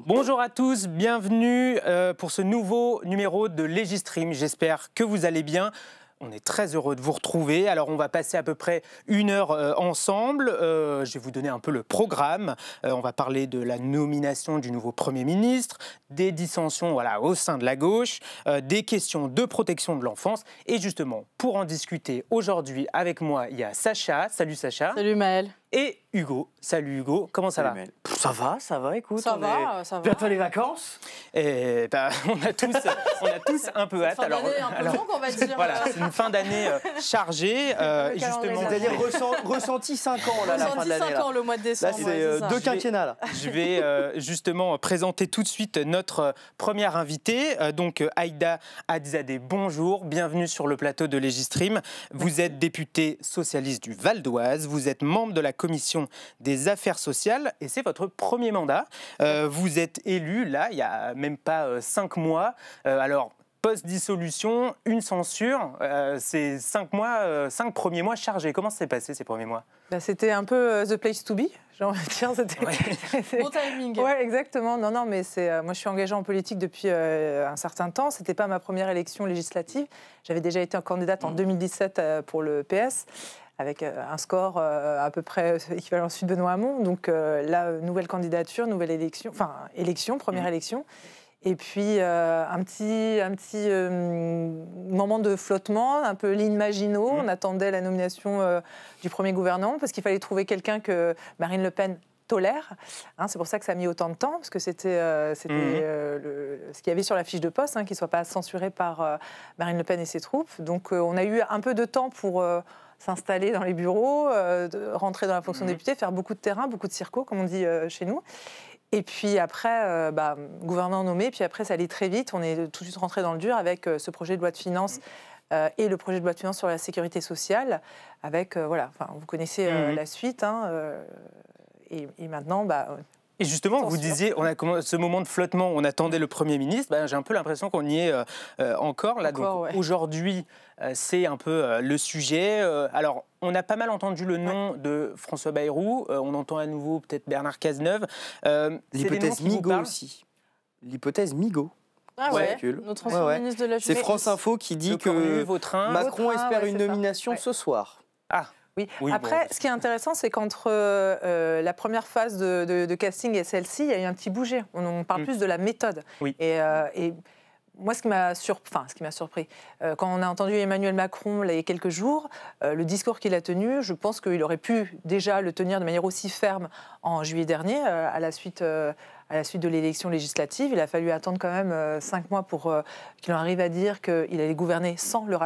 Bonjour à tous, bienvenue pour ce nouveau numéro de Légistream. J'espère que vous allez bien. On est très heureux de vous retrouver. Alors, on va passer à peu près 1 heure ensemble. Je vais vous donner un peu le programme. On va parler de la nomination du nouveau Premier ministre, des dissensions au sein de la gauche, des questions de protection de l'enfance. Et justement, pour en discuter aujourd'hui avec moi, il y a Sacha. Salut Sacha. Salut Maël. Et Hugo. Salut Hugo, comment ça va? Ça va, écoute. Ça va. Bientôt les vacances. Et on a tous un peu hâte. Fin d'année un peu longue, on va dire. Voilà, c'est une fin d'année chargée. Justement, c'est-à-dire ressenti 5 ans là, la fin de l'année. 5 ans le mois de décembre. Là, c'est 2 quinquennats. Là. Je vais justement présenter tout de suite notre première invitée, donc Aïda Hadzadeh. Bonjour, bienvenue sur le plateau de Légistream. Vous êtes députée socialiste du Val d'Oise, vous êtes membre de la commission des affaires sociales et c'est votre premier mandat. Vous êtes élue là, il n'y a même pas 5 mois. Alors, post-dissolution, une censure, c'est 5 premiers mois chargés. Comment ça s'est passé ces premiers mois? C'était un peu the place to be, j'ai envie de dire. Bon timing. Oui, exactement. Non, mais moi je suis engagée en politique depuis un certain temps. Ce n'était pas ma première élection législative. J'avais déjà été candidate en 2017 pour le PS, avec un score à peu près équivalent celui de Benoît Hamon. Donc là, nouvelle candidature, nouvelle élection, première élection. Et puis un petit moment de flottement, un peu ligne Maginot. On attendait la nomination du premier gouvernement parce qu'il fallait trouver quelqu'un que Marine Le Pen tolère. C'est pour ça que ça a mis autant de temps, parce que c'était ce qu'il y avait sur la fiche de poste, qu'il ne soit pas censuré par Marine Le Pen et ses troupes. Donc on a eu un peu de temps pour s'installer dans les bureaux, rentrer dans la fonction de député, faire beaucoup de terrain, beaucoup de circo, comme on dit chez nous. Et puis après, gouvernement nommé, puis après ça allait très vite. On est tout de suite rentré dans le dur avec ce projet de loi de finances et le projet de loi de finances sur la sécurité sociale. Avec, vous connaissez la suite. Et maintenant, Et justement, vous disiez, on a ce moment de flottement, on attendait le Premier ministre. J'ai un peu l'impression qu'on y est encore. Là, donc, aujourd'hui, c'est un peu le sujet. Alors, on a pas mal entendu le nom de François Bayrou. On entend à nouveau peut-être Bernard Cazeneuve. L'hypothèse Migaud aussi. L'hypothèse Migaud. Ah ouais, notre ancien ministre de la Justice. C'est France Info qui dit que Macron espère une nomination ce soir. Ah. Oui. Après, ce qui est intéressant, c'est qu'entre la première phase de casting et celle-ci, il y a eu un petit bouger. On parle plus de la méthode. Oui. Et moi, ce qui m'a surpris, quand on a entendu Emmanuel Macron il y a quelques jours, le discours qu'il a tenu, je pense qu'il aurait pu déjà le tenir de manière aussi ferme en juillet dernier, à la suite de l'élection législative. Il a fallu attendre quand même 5 mois pour qu'il en arrive à dire qu'il allait gouverner sans le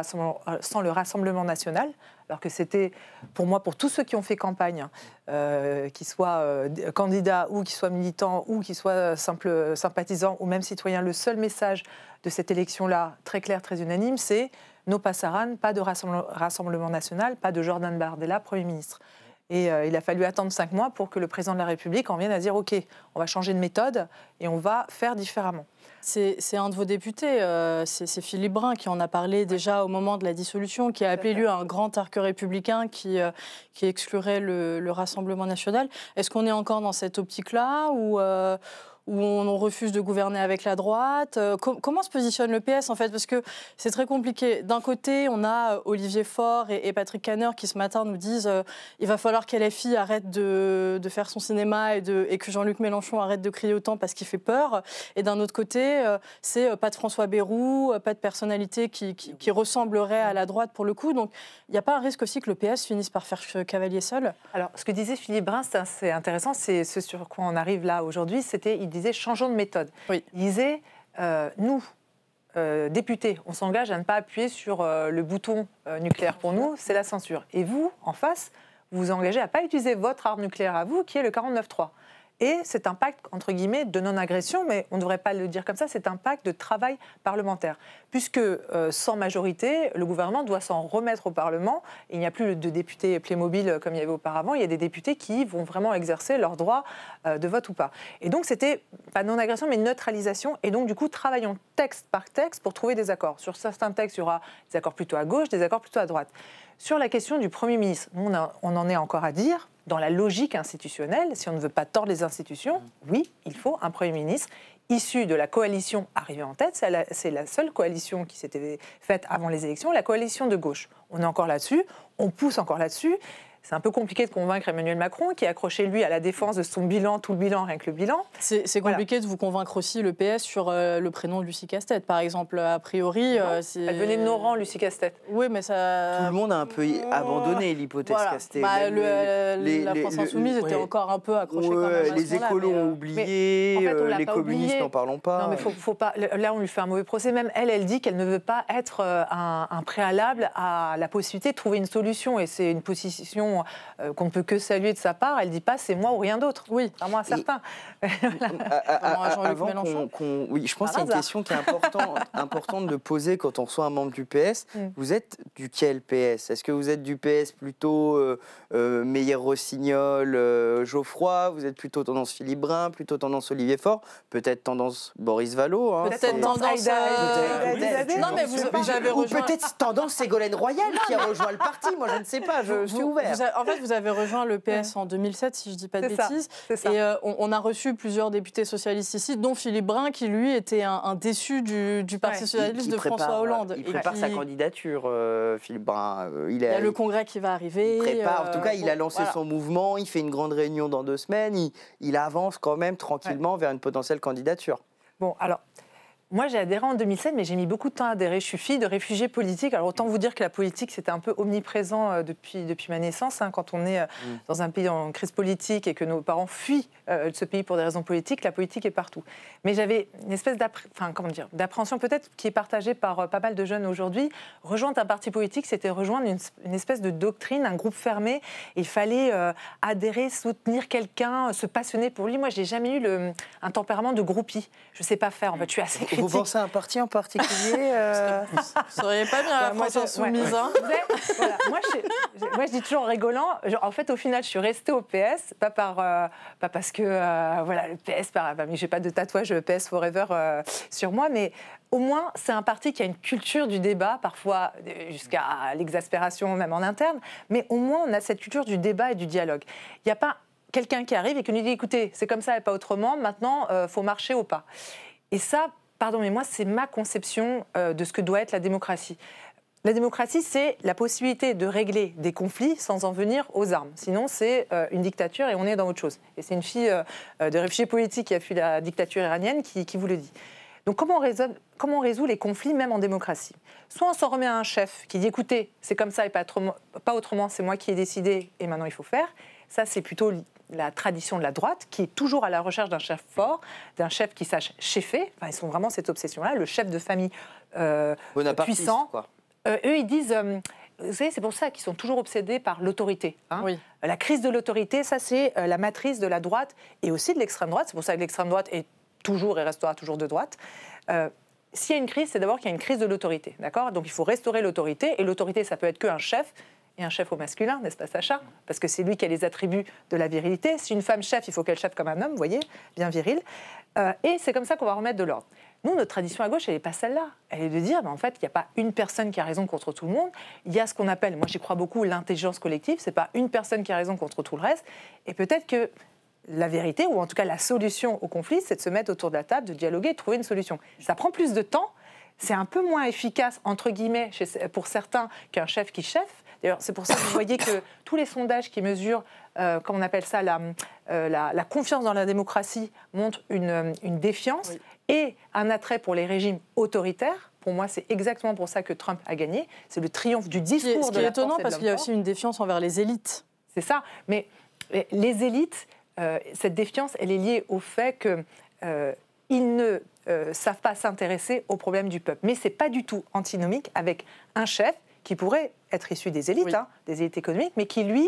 Rassemblement national. Alors que c'était, pour moi, pour tous ceux qui ont fait campagne, qu'ils soient candidats ou qu'ils soient militants ou qu'ils soient simples sympathisants ou même citoyens, le seul message de cette élection-là, très clair, très unanime, c'est « No passaran », pas de Rassemblement national, pas de Jordan Bardella, Premier ministre. Et il a fallu attendre 5 mois pour que le président de la République en vienne à dire « Ok, on va changer de méthode et on va faire différemment ». C'est un de vos députés, c'est Philippe Brun qui en a parlé déjà au moment de la dissolution, qui a appelé lui un grand arc républicain qui exclurait le Rassemblement national. Est-ce qu'on est encore dans cette optique-là où on refuse de gouverner avec la droite? Comment se positionne le PS en fait? Parce que c'est très compliqué. D'un côté, on a Olivier Faure et Patrick Kanner qui ce matin nous disent il va falloir qu'LFI arrête de faire son cinéma et que Jean-Luc Mélenchon arrête de crier autant parce qu'il fait peur. Et d'un autre côté, c'est pas de François Bayrou, pas de personnalité qui ressemblerait à la droite pour le coup. Donc il n'y a pas un risque aussi que le PS finisse par faire cavalier seul? Alors ce que disait Philippe Brun, c'est intéressant, c'est ce sur quoi on arrive là aujourd'hui, il disait changeons de méthode. Oui. Il disait nous, députés, on s'engage à ne pas appuyer sur le bouton nucléaire. Pour nous, c'est la censure. Et vous, en face, vous vous engagez à ne pas utiliser votre arme nucléaire à vous, qui est le 49.3. Et c'est un pacte, entre guillemets, de non-agression, mais on ne devrait pas le dire comme ça, c'est un pacte de travail parlementaire. Puisque sans majorité, le gouvernement doit s'en remettre au Parlement. Il n'y a plus de députés Playmobil comme il y avait auparavant, il y a des députés qui vont vraiment exercer leur droit de vote ou pas. Et donc c'était pas non-agression, mais neutralisation. Et donc du coup, travaillons texte par texte pour trouver des accords. Sur certains textes, il y aura des accords plutôt à gauche, des accords plutôt à droite. Sur la question du Premier ministre, on en est encore à dire. Dans la logique institutionnelle, si on ne veut pas tordre les institutions, oui, il faut un Premier ministre issu de la coalition arrivée en tête. C'est la seule coalition qui s'était faite avant les élections, la coalition de gauche. On est encore là-dessus, on pousse encore là-dessus. C'est un peu compliqué de convaincre Emmanuel Macron, qui est accroché, lui, à la défense de son bilan, tout le bilan, rien que le bilan. C'est compliqué de vous convaincre aussi, le PS, sur le prénom de Lucie Castet, par exemple. A priori, elle venait de nos rangs, Lucie Castet. Oui, mais ça... Tout le monde a un peu abandonné l'hypothèse Castet. La France Insoumise était encore un peu accrochée quand même à les écolos ont oublié, les communistes, n'en parlons pas. Non, mais faut pas... Là, on lui fait un mauvais procès. Même elle dit qu'elle ne veut pas être un préalable à la possibilité de trouver une solution. Et c'est une position qu'on ne peut que saluer de sa part. Elle ne dit pas c'est moi ou rien d'autre. Oui. Vraiment à certains. Avant oui, je pense que c'est une question qui est importante de poser quand on reçoit un membre du PS. Vous êtes duquel PS? Est-ce que vous êtes du PS plutôt Meyer-Rossignol, Geoffroy? Vous êtes plutôt tendance Philippe Brun, plutôt tendance Olivier Faure, peut-être tendance Boris Vallaud, hein, peut-être tendance non, mais vous avez rejoint... Ou peut-être tendance Ségolène Royal qui a rejoint le parti. Moi, je ne sais pas, je suis ouvert. En fait, vous avez rejoint le PS en 2007, si je ne dis pas de bêtises. Ça. Et on a reçu plusieurs députés socialistes ici, dont Philippe Brun, qui lui était un déçu du Parti socialiste de François Hollande. Il prépare sa candidature, Philippe Brun. Il y a le congrès qui va arriver. Il prépare, en tout cas, il a lancé son mouvement, il fait une grande réunion dans 2 semaines, il avance quand même tranquillement vers une potentielle candidature. Bon, alors... Moi, j'ai adhéré en 2007, mais j'ai mis beaucoup de temps à adhérer. Je suis fille de réfugiés politiques. Alors, autant vous dire que la politique, c'était un peu omniprésent depuis ma naissance. Hein. Quand on est dans un pays en crise politique et que nos parents fuient ce pays pour des raisons politiques, la politique est partout. Mais j'avais une espèce d'appréhension peut-être qui est partagée par pas mal de jeunes aujourd'hui. Rejoindre un parti politique, c'était rejoindre une espèce de doctrine, un groupe fermé. Il fallait adhérer, soutenir quelqu'un, se passionner pour lui. Moi, je n'ai jamais eu un tempérament de groupie. Je ne sais pas faire. En fait, je suis assez critique. Vous pensez à un parti en particulier Vous ne seriez pas bien la France Insoumise. Hein. Voilà. Moi, je dis toujours en rigolant, en fait, au final, je suis restée au PS, pas parce que le PS, je n'ai pas de tatouage PS Forever sur moi, mais au moins, c'est un parti qui a une culture du débat, parfois jusqu'à l'exaspération même en interne, mais au moins, on a cette culture du débat et du dialogue. Il n'y a pas quelqu'un qui arrive et qui nous dit, écoutez, c'est comme ça et pas autrement, maintenant, il faut marcher au pas. Et ça, pardon, mais moi, c'est ma conception de ce que doit être la démocratie. La démocratie, c'est la possibilité de régler des conflits sans en venir aux armes. Sinon, c'est une dictature et on est dans autre chose. Et c'est une fille de réfugiée politique qui a fui la dictature iranienne qui vous le dit. Donc, comment on résout les conflits, même en démocratie? Soit on s'en remet à un chef qui dit, écoutez, c'est comme ça et pas autrement, c'est moi qui ai décidé et maintenant il faut faire. Ça, c'est plutôt la tradition de la droite, qui est toujours à la recherche d'un chef fort, d'un chef qui sache chefer. Enfin, ils ont vraiment cette obsession-là, le chef de famille puissant. Quoi. Eux, ils disent... vous savez, c'est pour ça qu'ils sont toujours obsédés par l'autorité. Hein. Oui. La crise de l'autorité, ça, c'est la matrice de la droite et aussi de l'extrême droite. C'est pour ça que l'extrême droite est toujours et restera toujours de droite. S'il y a une crise, c'est d'abord qu'il y a une crise de l'autorité. D'accord ? Donc, il faut restaurer l'autorité. Et l'autorité, ça peut être qu'un chef. Et un chef au masculin, n'est-ce pas, Sacha? Parce que c'est lui qui a les attributs de la virilité. Si une femme chef, il faut qu'elle cheffe comme un homme, vous voyez, bien viril. Et c'est comme ça qu'on va remettre de l'ordre. Nous, notre tradition à gauche, elle n'est pas celle-là. Elle est de dire, en fait, il n'y a pas une personne qui a raison contre tout le monde. Il y a ce qu'on appelle, moi j'y crois beaucoup, l'intelligence collective. Ce n'est pas une personne qui a raison contre tout le reste. Et peut-être que la vérité, ou en tout cas la solution au conflit, c'est de se mettre autour de la table, de dialoguer et de trouver une solution. Ça prend plus de temps. C'est un peu moins efficace, entre guillemets, pour certains, qu'un chef qui cheffe. D'ailleurs, c'est pour ça que vous voyez que tous les sondages qui mesurent, comment on appelle ça, la confiance dans la démocratie montrent une défiance et un attrait pour les régimes autoritaires. Pour moi, c'est exactement pour ça que Trump a gagné. C'est le triomphe du discours de la force et de l'homme fort. Ce qui est étonnant, parce qu'il y a aussi une défiance envers les élites. C'est ça. Mais les élites, cette défiance, elle est liée au fait qu'ils ne savent pas s'intéresser aux problèmes du peuple. Mais ce n'est pas du tout antinomique avec un chef qui pourrait être issu des élites, des élites économiques, mais qui, lui,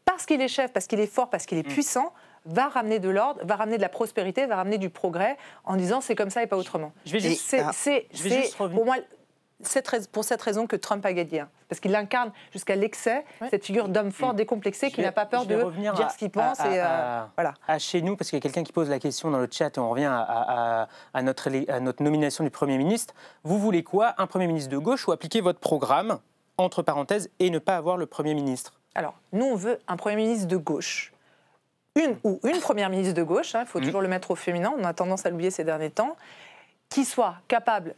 parce qu'il est chef, parce qu'il est fort, parce qu'il est puissant, va ramener de l'ordre, va ramener de la prospérité, va ramener du progrès, en disant c'est comme ça et pas autrement. C'est pour moi pour cette raison que Trump a gagné. Parce qu'il incarne jusqu'à l'excès cette figure d'homme fort, décomplexé, qui n'a pas peur de dire ce qu'il pense. Voilà. Chez nous, parce qu'il y a quelqu'un qui pose la question dans le chat, et on revient à notre nomination du Premier ministre. Vous voulez quoi? Un Premier ministre de gauche ou appliquer votre programme entre parenthèses, et ne pas avoir le Premier ministre? Alors, nous, on veut un Premier ministre de gauche. Une Première ministre de gauche, il faut toujours le mettre au féminin, on a tendance à l'oublier ces derniers temps, qui soit capable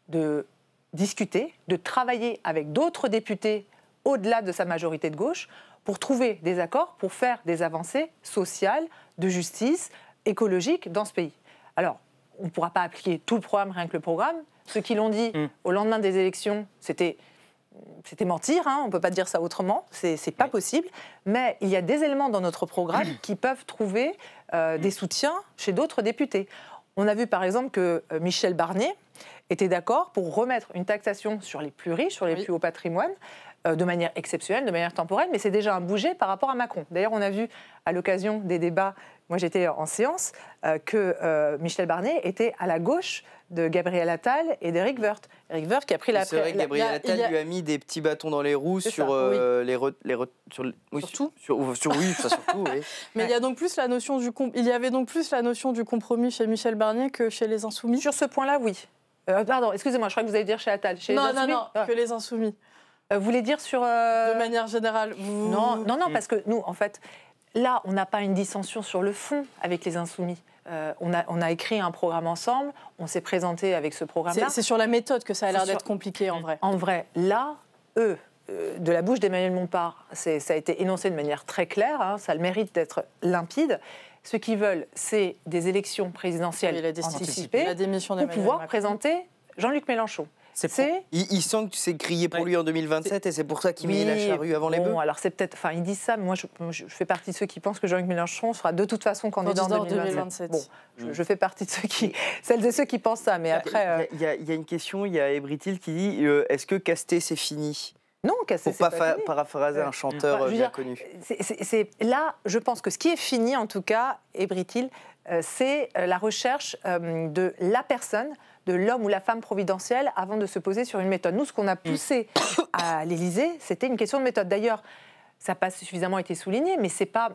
de discuter, de travailler avec d'autres députés au-delà de sa majorité de gauche, pour trouver des accords, pour faire des avancées sociales, de justice, écologiques dans ce pays. Alors, on ne pourra pas appliquer tout le programme, rien que le programme. Ceux qui l'ont dit au lendemain des élections, c'était mentir, on ne peut pas dire ça autrement, c'est pas possible. Mais il y a des éléments dans notre programme qui peuvent trouver des soutiens chez d'autres députés. On a vu par exemple que Michel Barnier était d'accord pour remettre une taxation sur les plus riches, sur les plus hauts patrimoines, de manière exceptionnelle, de manière temporelle, mais c'est déjà un bouger par rapport à Macron. D'ailleurs, on a vu à l'occasion des débats, moi j'étais en séance, que Michel Barnier était à la gauche de Gabriel Attal et d'Éric Woerth. Éric Woerth qui a pris la... C'est vrai que Gabriel Attal lui a mis des petits bâtons dans les roues sur surtout. Oui, surtout, oui. Mais il y a donc plus la notion il y avait donc plus la notion du compromis chez Michel Barnier que chez les Insoumis. Sur ce point-là, oui. Pardon, excusez-moi, je crois que vous allez dire chez Attal. Chez non, que les Insoumis. Vous voulez dire sur... De manière générale. Non, parce que nous, en fait, là, on n'a pas une dissension sur le fond avec les Insoumis. On a écrit un programme ensemble, on s'est présenté avec ce programme-là. C'est sur la méthode que ça a l'air d'être compliqué, en vrai. En vrai, là, de la bouche d'Emmanuel Bompard, ça a été énoncé de manière très claire, ça a le mérite d'être limpide. Ce qu'ils veulent, c'est des élections présidentielles anticipées pour pouvoir présenter Jean-Luc Mélenchon. Il sent que c'est crié pour lui en 2027 et c'est pour ça qu'il met la charrue avant les bœufs. Alors c'est peut-être, ils disent ça, mais moi je fais partie de ceux qui pensent que Jean-Luc Mélenchon sera de toute façon candidat en 2027. Bon, je fais partie de celles et ceux qui pensent ça, mais après... Il y a une question, il y a Ebritil qui dit est-ce que Casté c'est fini? Non, Casté c'est pas fini. Pour paraphraser un chanteur bien connu. Là, je pense que ce qui est fini, en tout cas, Ebritil, c'est la recherche de la personne, de l'homme ou la femme providentielle avant de se poser sur une méthode. Nous, ce qu'on a poussé à l'Élysée, c'était une question de méthode. D'ailleurs, ça n'a pas suffisamment été souligné, mais c'est pas...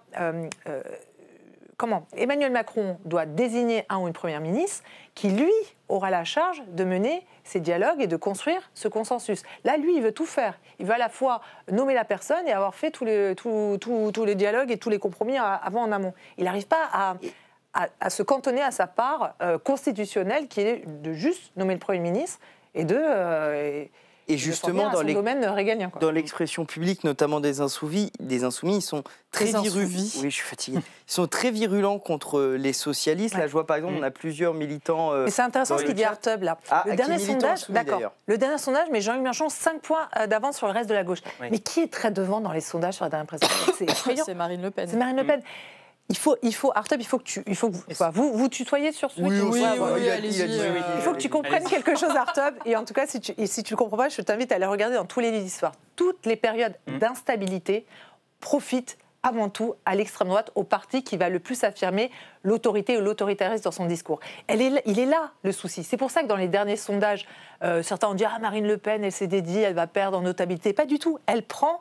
Emmanuel Macron doit désigner un ou une première ministre qui, lui, aura la charge de mener ces dialogues et de construire ce consensus. Là, lui, il veut tout faire. Il veut à la fois nommer la personne et avoir fait tous les dialogues et tous les compromis avant en amont. Il n'arrive pas à se cantonner à sa part constitutionnelle qui est de juste nommer le Premier ministre et et justement, dans domaine régalien, dans l'expression publique, notamment des insoumis, ils sont très virulents. Oui, je suis fatigué. Ils sont très virulents contre les socialistes. Là, je vois par exemple, on a plusieurs militants. Mais c'est intéressant ce qu'il dit Artub là. Le dernier sondage, d'accord. Le dernier sondage, mais Jean-Luc Mélenchon 5 points d'avance sur le reste de la gauche. Oui. Mais qui est très devant dans les sondages sur la dernière présidentielle? C'est effrayant. C'est Marine Le Pen. C'est Marine Le Pen. Artub, vous tutoyez sur ce Oui, allez-y. Il faut que tu comprennes quelque chose, Artub. Et en tout cas, si tu ne comprends pas, je t'invite à aller regarder dans tous les livres d'histoire. Toutes les périodes d'instabilité profitent avant tout à l'extrême droite, au parti qui va le plus affirmer l'autorité ou l'autoritarisme dans son discours. Il est là, le souci. C'est pour ça que dans les derniers sondages, certains ont dit « Ah, Marine Le Pen, elle s'est dédiée, elle va perdre en notabilité ». Pas du tout. Elle prend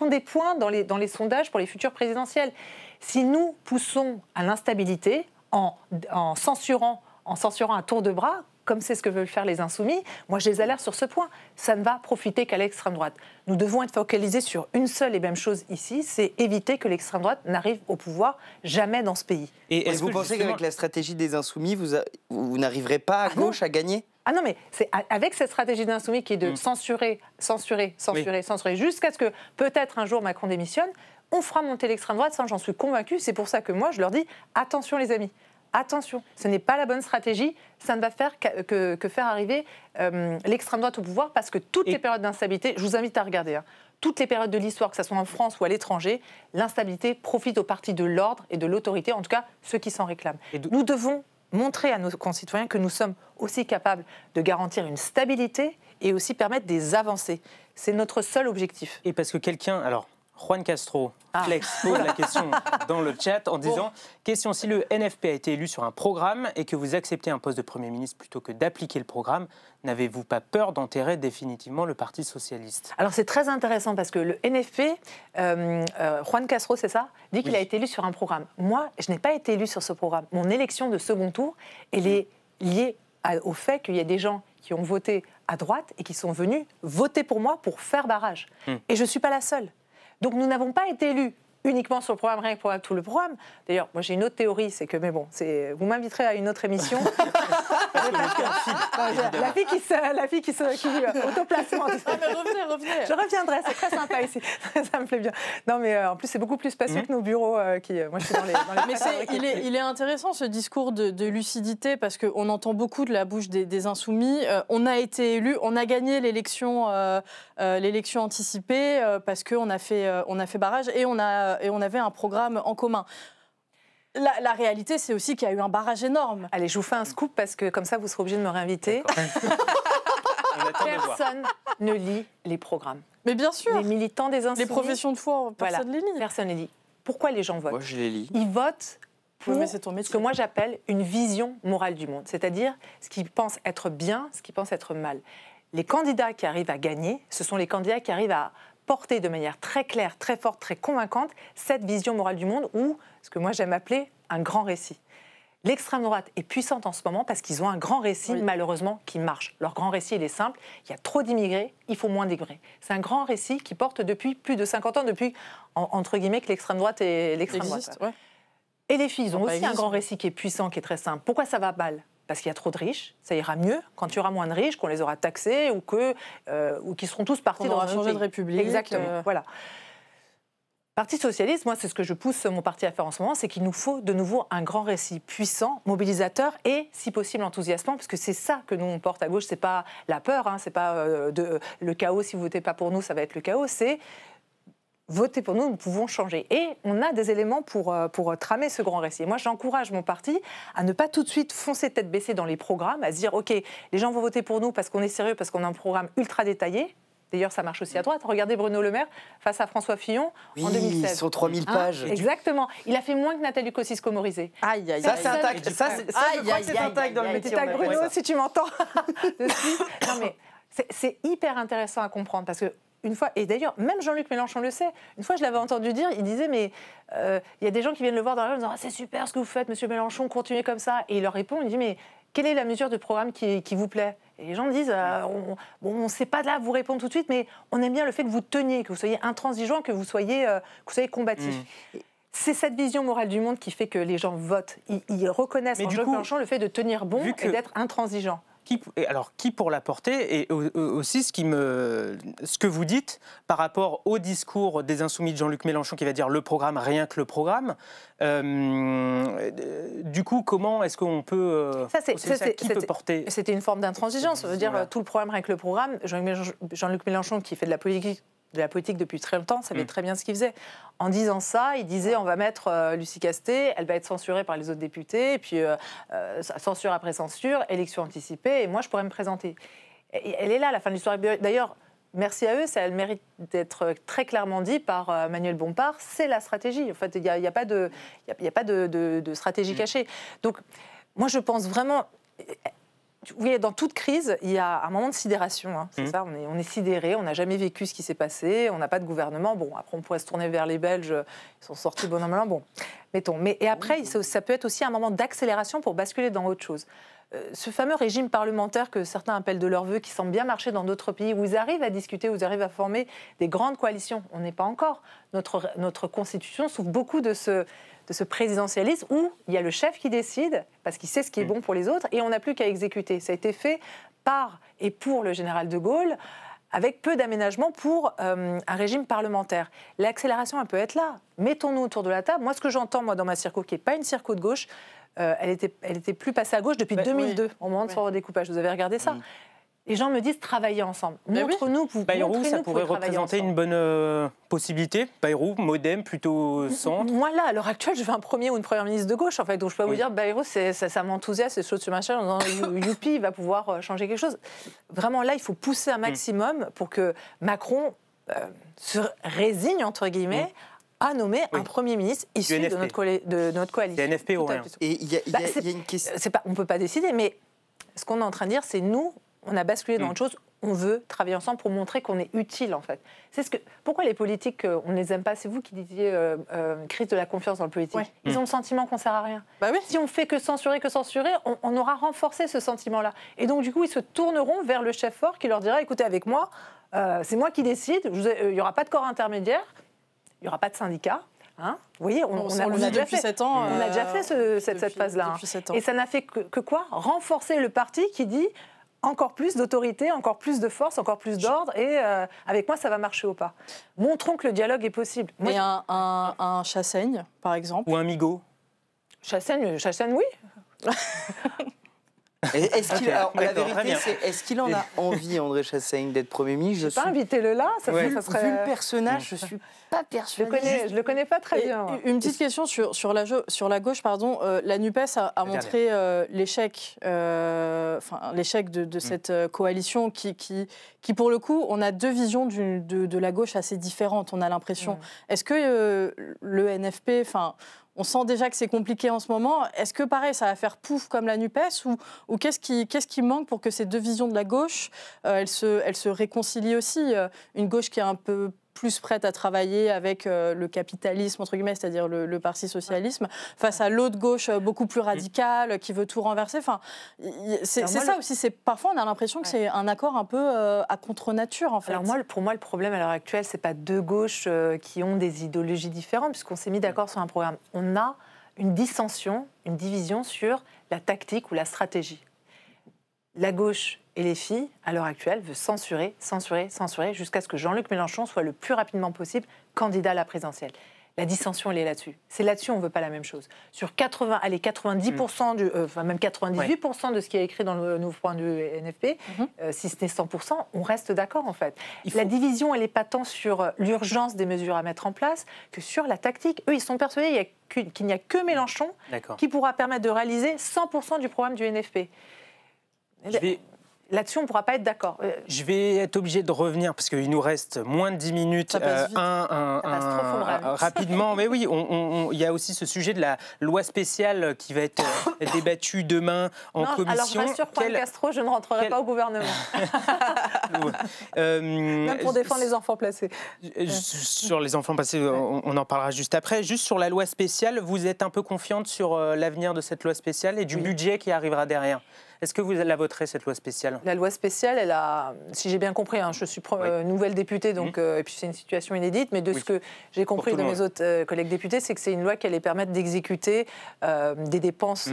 des points dans les sondages pour les futures présidentielles. Si nous poussons à l'instabilité en censurant à tour de bras, comme c'est ce que veulent faire les Insoumis, moi je les alerte sur ce point. Ça ne va profiter qu'à l'extrême droite. Nous devons être focalisés sur une seule et même chose ici, c'est éviter que l'extrême droite n'arrive au pouvoir jamais dans ce pays. Et est-ce que vous pensez qu'avec la stratégie des Insoumis, vous n'arriverez pas à gauche à gagner ? Ah non, mais c'est avec cette stratégie d'Insoumis qui est de censurer, jusqu'à ce que peut-être un jour Macron démissionne, on fera monter l'extrême droite, ça j'en suis convaincue. C'est pour ça que moi je leur dis, attention les amis, attention, ce n'est pas la bonne stratégie, ça ne va faire que faire arriver l'extrême droite au pouvoir, parce que toutes les périodes d'instabilité, je vous invite à regarder, toutes les périodes de l'histoire, que ce soit en France ou à l'étranger, l'instabilité profite aux partis de l'ordre et de l'autorité, en tout cas ceux qui s'en réclament. Nous devons montrer à nos concitoyens que nous sommes aussi capables de garantir une stabilité et aussi permettre des avancées. C'est notre seul objectif. Et parce que Juan Castro, Flex, pose la question dans le chat en disant question, si le NFP a été élu sur un programme et que vous acceptez un poste de Premier ministre plutôt que d'appliquer le programme, n'avez-vous pas peur d'enterrer définitivement le Parti socialiste? Alors c'est très intéressant parce que le NFP, Juan Castro, c'est ça, dit qu'il a été élu sur un programme. Moi, je n'ai pas été élu sur ce programme. Mon élection de second tour, elle est liée au fait qu'il y a des gens qui ont voté à droite et qui sont venus voter pour moi pour faire barrage. Et je ne suis pas la seule. Donc nous n'avons pas été élus uniquement sur le programme, rien que pour tout le programme. D'ailleurs, moi j'ai une autre théorie, c'est que, mais bon, vous m'inviterez à une autre émission. La fille qui autoplacement. Mais revenez. Je reviendrai, c'est très sympa ici. Ça me plaît bien. Non, mais en plus, c'est beaucoup plus spacieux que nos bureaux. Moi, je suis dans les mais il est intéressant ce discours de lucidité parce qu'on entend beaucoup de la bouche des insoumis. On a été élus, on a gagné l'élection anticipée parce qu'on a fait barrage et on avait un programme en commun. La réalité, c'est aussi qu'il y a eu un barrage énorme. Allez, je vous fais un scoop parce que comme ça, vous serez obligés de me réinviter. Personne ne lit les programmes. Mais bien sûr. Les militants des insoumis. Les professions de foi, personne ne les lit. Personne ne les lit. Pourquoi les gens votent? Moi, je les lis. Ils votent pour ce que moi j'appelle une vision morale du monde, c'est-à-dire ce qu'ils pensent être bien, ce qu'ils pensent être mal. Les candidats qui arrivent à gagner, ce sont les candidats qui arrivent à porter de manière très claire, très forte, très convaincante cette vision morale du monde ou ce que moi j'aime appeler un grand récit. L'extrême droite est puissante en ce moment parce qu'ils ont un grand récit, malheureusement, qui marche. Leur grand récit, il est simple. Il y a trop d'immigrés, il faut moins d'immigrés. C'est un grand récit qui porte depuis plus de 50 ans, depuis, entre guillemets, que l'extrême droite est l'extrême droite. Ouais. Et les filles, ils ont aussi un grand récit qui est puissant, qui est très simple. Pourquoi ça va mal? Parce qu'il y a trop de riches, ça ira mieux quand il y aura moins de riches, qu'on les aura taxés ou qu'ils seront tous partis dans un changer de république. Exactement, voilà. Parti socialiste, moi, c'est ce que je pousse mon parti à faire en ce moment, c'est qu'il nous faut de nouveau un grand récit puissant, mobilisateur et, si possible, enthousiasmant, parce que c'est ça que nous, on porte à gauche. C'est pas la peur, c'est pas le chaos. Si vous votez pas pour nous, ça va être le chaos. C'est votez pour nous, nous pouvons changer. Et on a des éléments pour tramer ce grand récit. Et moi, j'encourage mon parti à ne pas tout de suite foncer tête baissée dans les programmes, à se dire, OK, les gens vont voter pour nous parce qu'on est sérieux, parce qu'on a un programme ultra détaillé. D'ailleurs, ça marche aussi à droite. Regardez Bruno Le Maire face à François Fillon en 2016. Ils sont 3000 pages. Exactement. Il a fait moins que Nathalie Kosciusko-Morizet. Aïe, aïe, ça, c'est un tag. Ça, je crois que c'est un tag dans le métier. Tag Bruno, si tu m'entends. Non, mais c'est hyper intéressant à comprendre parce que une fois, et d'ailleurs, même Jean-Luc Mélenchon le sait, une fois je l'avais entendu dire, il disait, mais il y a des gens qui viennent le voir dans la rue en disant, c'est super ce que vous faites, monsieur Mélenchon, continuez comme ça. Et il leur répond, il dit, mais quelle est la mesure de programme qui vous plaît? Et les gens me disent, on ne sait pas là vous répondre tout de suite, mais on aime bien le fait que vous teniez, que vous soyez intransigeant, que vous soyez combatif. C'est cette vision morale du monde qui fait que les gens votent. Ils reconnaissent en Jean-Luc Mélenchon le fait de tenir bon et d'être intransigeant. Qui pour la porter et aussi ce que vous dites par rapport au discours des Insoumis de Jean-Luc Mélenchon qui va dire le programme, rien que le programme. Du coup, comment est-ce qu'on peut qui peut porter? C'était une forme d'intransigeance. Ça veut dire tout le programme, rien que le programme. Jean-Luc Mélenchon qui fait de la politique depuis très longtemps, savait très bien ce qu'il faisait. En disant ça, il disait on va mettre Lucie Castet, elle va être censurée par les autres députés, et puis censure après censure, élection anticipée, et moi je pourrais me présenter. Et elle est là, la fin de l'histoire. D'ailleurs, merci à eux, ça a le mérite d'être très clairement dit par Manuel Bompard, c'est la stratégie. En fait, il n'y a pas de stratégie cachée. Donc, moi je pense vraiment... Oui, dans toute crise, il y a un moment de sidération. C'est ça, on est sidéré, on n'a jamais vécu ce qui s'est passé, on n'a pas de gouvernement. Bon, après, on pourrait se tourner vers les Belges, ils sont sortis bon an, mal an, bon, mettons. Et après, ça peut être aussi un moment d'accélération pour basculer dans autre chose. Ce fameux régime parlementaire que certains appellent de leur vœu, qui semble bien marcher dans d'autres pays, où ils arrivent à discuter, où ils arrivent à former des grandes coalitions. On n'est pas encore. Notre Constitution souffre beaucoup de ce présidentialisme où il y a le chef qui décide, parce qu'il sait ce qui est bon pour les autres, et on n'a plus qu'à exécuter. Ça a été fait par et pour le général de Gaulle, avec peu d'aménagement pour un régime parlementaire. L'accélération, elle peut être là. Mettons-nous autour de la table. Moi, ce que j'entends, dans ma circo, qui n'est pas une circo de gauche, elle était plus passée à gauche depuis 2002, au moment de son redécoupage. Vous avez regardé ça? Les gens me disent travailler ensemble. Montre-nous que vous Bayrou, ça pourrait représenter une bonne possibilité. Bayrou, Modem, plutôt centre. Moi, là, à l'heure actuelle, je veux un premier ou une première ministre de gauche. En fait, donc je peux vous dire, Bayrou, ça m'enthousiasme, c'est chaud sur ma chaîne, en disant, youpi, il va pouvoir changer quelque chose. Vraiment, là, il faut pousser un maximum pour que Macron se résigne, entre guillemets, à nommer un Premier ministre issu de notre coalition. C'est NFP ou rien. Et il y a une question. On ne peut pas décider, mais ce qu'on est en train de dire, c'est nous, on a basculé dans autre chose. on veut travailler ensemble pour montrer qu'on est utile, en fait. Pourquoi les politiques, on ne les aime pas? C'est vous qui disiez crise de la confiance dans le politique. Ouais. Ils ont le sentiment qu'on ne sert à rien. Bah oui. Si on fait que censurer, on aura renforcé ce sentiment-là. Et donc, du coup, ils se tourneront vers le chef fort qui leur dira, écoutez, avec moi, c'est moi qui décide, il n'y aura pas de corps intermédiaire, il n'y aura pas de syndicat. Hein, vous voyez, on a déjà fait 7 ans. On a déjà fait cette phase-là. Et ça n'a fait que quoi? Renforcer le parti qui dit encore plus d'autorité, encore plus de force, encore plus d'ordre, et avec moi, ça va marcher ou pas. Montrons que le dialogue est possible. Moi, et un Chassaigne, par exemple. Ou un Migaud. Chassaigne, oui. Est-ce qu'il en a envie, André Chassaigne, d'être Premier ministre? Je ne sais pas, invitez-le là, ça serait... Vu le personnage, je ne suis pas persuadée. Je ne le connais pas très bien. Une petite question sur la gauche, pardon. La NUPES a montré l'échec de cette coalition qui, pour le coup, on a deux visions de la gauche assez différentes, on a l'impression. Est-ce que le NFP... On sent déjà que c'est compliqué en ce moment. Est-ce que, pareil, ça va faire pouf comme la NUPES ou qu'est-ce qui manque pour que ces deux visions de la gauche, elles se réconcilient aussi? Une gauche qui est un peu plus prête à travailler avec le capitalisme, entre guillemets, c'est-à-dire le parti socialisme, face à l'autre gauche beaucoup plus radicale, qui veut tout renverser. C'est ça aussi. Parfois, on a l'impression que c'est un accord un peu à contre-nature, en fait. Alors pour moi, le problème à l'heure actuelle, c'est pas deux gauches qui ont des idéologies différentes, puisqu'on s'est mis d'accord sur un programme. On a une dissension, une division sur la tactique ou la stratégie. La gauche et les filles, à l'heure actuelle, veulent censurer, jusqu'à ce que Jean-Luc Mélenchon soit le plus rapidement possible candidat à la présidentielle. La dissension, elle est là-dessus. C'est là-dessus, on ne veut pas la même chose. Sur 90%, même 98% de ce qui est écrit dans le nouveau programme du NFP, si ce n'est 100%, on reste d'accord, en fait. La division, elle n'est pas tant sur l'urgence des mesures à mettre en place que sur la tactique. Eux, ils sont persuadés qu'il n'y a que Mélenchon qui pourra permettre de réaliser 100% du programme du NFP. Là-dessus, on ne pourra pas être d'accord. Je vais être obligé de revenir, parce qu'il nous reste moins de 10 minutes. Ça passe vite. Rapidement, mais oui, il y a aussi ce sujet de la loi spéciale qui va être débattue demain en commission. Alors, rassure Juan Castro, je ne rentrerai pas au gouvernement. Même pour défendre les enfants placés. Sur les enfants placés, on en parlera juste après. Juste sur la loi spéciale, vous êtes un peu confiante sur l'avenir de cette loi spéciale et du budget qui arrivera derrière? Est-ce que vous la voterez, cette loi spéciale? La loi spéciale, elle a, si j'ai bien compris, je suis nouvelle députée, donc, et puis c'est une situation inédite, mais de ce que j'ai compris de mes autres collègues députés, c'est que c'est une loi qui allait permettre d'exécuter des dépenses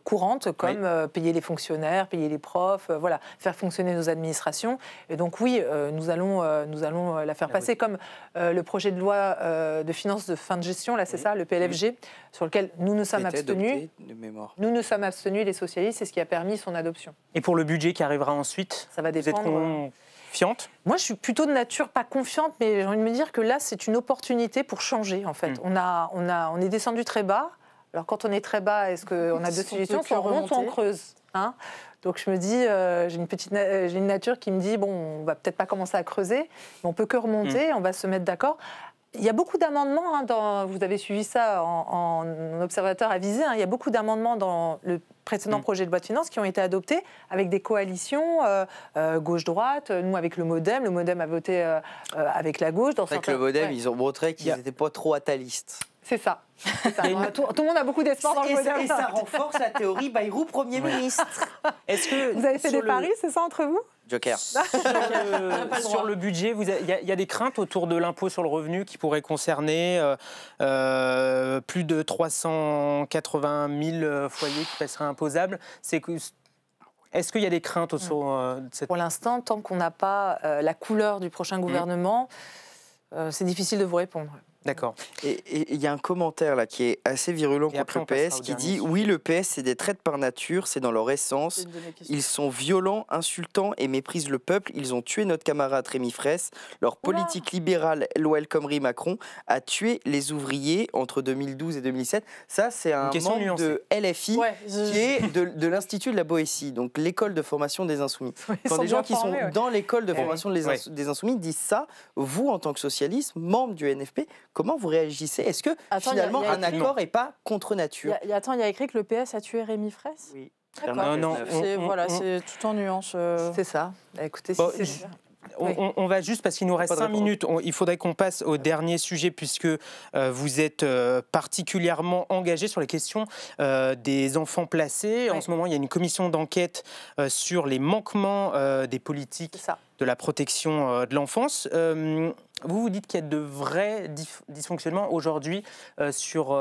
courantes, comme payer les fonctionnaires, payer les profs, faire fonctionner nos administrations. Et donc oui, nous allons la faire passer, comme le projet de loi de finances de fin de gestion, là c'est ça, le PLFG, sur lequel nous nous sommes abstenus. Nous nous sommes abstenus, les socialistes, c'est ce qui a permis son adoption. Et pour le budget qui arrivera ensuite, ça va dépendre. Vous êtes confiante? Moi, je suis plutôt de nature pas confiante, mais j'ai envie de me dire que là, c'est une opportunité pour changer, en fait. On est descendu très bas. Alors, quand on est très bas, est-ce qu'on a deux solutions? Soit on remonte, soit on creuse. Donc, je me dis, j'ai une nature qui me dit, bon, on va peut-être pas commencer à creuser, mais on peut que remonter, on va se mettre d'accord. Il y a beaucoup d'amendements, vous avez suivi ça en observateur avisé, il y a beaucoup d'amendements dans le précédent projet de loi de finances qui ont été adoptés avec des coalitions gauche-droite, nous avec le MoDem a voté avec la gauche. Avec le MoDem, ils ont montré qu'ils n'étaient pas trop attalistes. C'est ça. Tout le monde a beaucoup d'espoir dans le MoDem. Et ça renforce la théorie Bayrou Premier ministre. Est-ce que vous avez fait des paris, c'est ça, entre vous? Joker. Sur le budget, il y a des craintes autour de l'impôt sur le revenu qui pourrait concerner plus de 380 000 foyers qui passeraient imposables. Est-ce qu'il y a des craintes autour de cette... Pour l'instant, tant qu'on n'a pas la couleur du prochain gouvernement, c'est difficile de vous répondre. D'accord. Et il y a un commentaire là qui est assez virulent contre le PS qui dit « Oui, le PS, c'est des traîtres par nature, c'est dans leur essence. Ils sont violents, insultants et méprisent le peuple. Ils ont tué notre camarade Rémi Fraisse. Leur politique libérale, El Khomri Macron, a tué les ouvriers entre 2012 et 2007. » Ça, c'est un membre de LFI qui est de l'Institut de la Boétie, donc l'école de formation des Insoumis. Quand des gens qui sont dans l'école de formation des Insoumis disent ça, vous, en tant que socialiste, membre du NFP, comment vous réagissez? Est-ce que finalement un accord n'est pas contre nature? Il y a écrit que le PS a tué Rémi Fraisse? Oui. Non, c'est tout en nuance. C'est ça. Écoutez, bon, c'est... On va juste, parce qu'il nous reste 5 minutes, il faudrait qu'on passe au dernier sujet, puisque vous êtes particulièrement engagé sur les questions des enfants placés. En ce moment, il y a une commission d'enquête sur les manquements des politiques de la protection de l'enfance. Vous dites qu'il y a de vrais dysfonctionnements aujourd'hui sur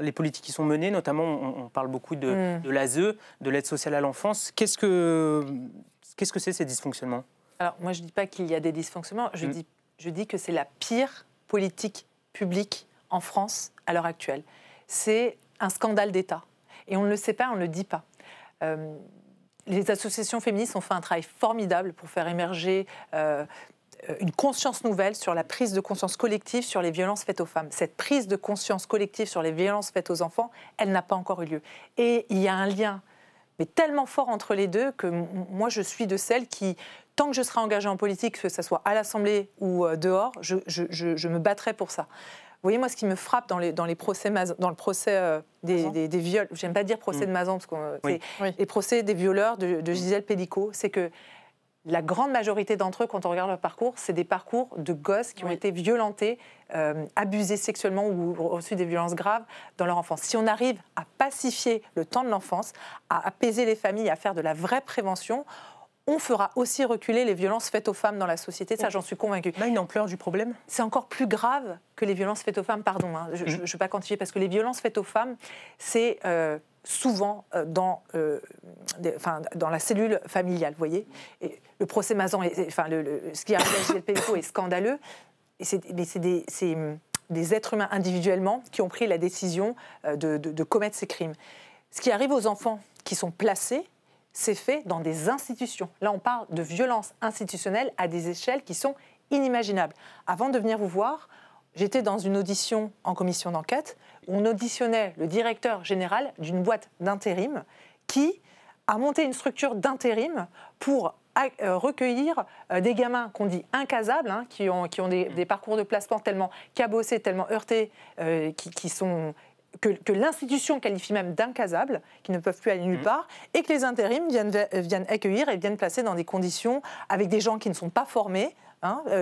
les politiques qui sont menées, notamment on parle beaucoup de l'ASE, de l'aide sociale à l'enfance. Qu'est-ce que c'est ces dysfonctionnements ? Alors, moi, je ne dis pas qu'il y a des dysfonctionnements, je dis que c'est la pire politique publique en France à l'heure actuelle. C'est un scandale d'État. Et on ne le sait pas, on ne le dit pas. Les associations féministes ont fait un travail formidable pour faire émerger une conscience nouvelle sur la prise de conscience collective sur les violences faites aux femmes. Cette prise de conscience collective sur les violences faites aux enfants, elle n'a pas encore eu lieu. Et il y a un lien, mais tellement fort entre les deux, que moi, je suis de celles qui... Tant que je serai engagée en politique, que ce soit à l'Assemblée ou dehors, je me battrai pour ça. Vous voyez, moi, ce qui me frappe dans le procès des viols, j'aime pas dire procès de Mazan, parce que c'est les procès des violeurs de Gisèle Pélicaud, c'est que la grande majorité d'entre eux, quand on regarde leur parcours, c'est des parcours de gosses qui ont été violentés, abusés sexuellement ou reçus des violences graves dans leur enfance. Si on arrive à pacifier le temps de l'enfance, à apaiser les familles, à faire de la vraie prévention, on fera aussi reculer les violences faites aux femmes dans la société, ça j'en suis convaincue. On a une ampleur du problème ? C'est encore plus grave que les violences faites aux femmes, pardon, je ne vais pas quantifier, parce que les violences faites aux femmes, c'est souvent dans la cellule familiale, vous voyez. Et le procès Mazan, ce qui arrive à Gisèle Pélicaud est scandaleux, c'est des êtres humains individuellement qui ont pris la décision de commettre ces crimes. Ce qui arrive aux enfants qui sont placés, c'est fait dans des institutions. Là, on parle de violences institutionnelles à des échelles qui sont inimaginables. Avant de venir vous voir, j'étais dans une audition en commission d'enquête où on auditionnait le directeur général d'une boîte d'intérim qui a monté une structure d'intérim pour recueillir des gamins qu'on dit incasables, qui ont des parcours de placement tellement cabossés, tellement heurtés, qui sont... Que l'institution qualifie même d'incasables, qui ne peuvent plus aller nulle part, et que les intérims viennent accueillir et viennent placer dans des conditions avec des gens qui ne sont pas formés,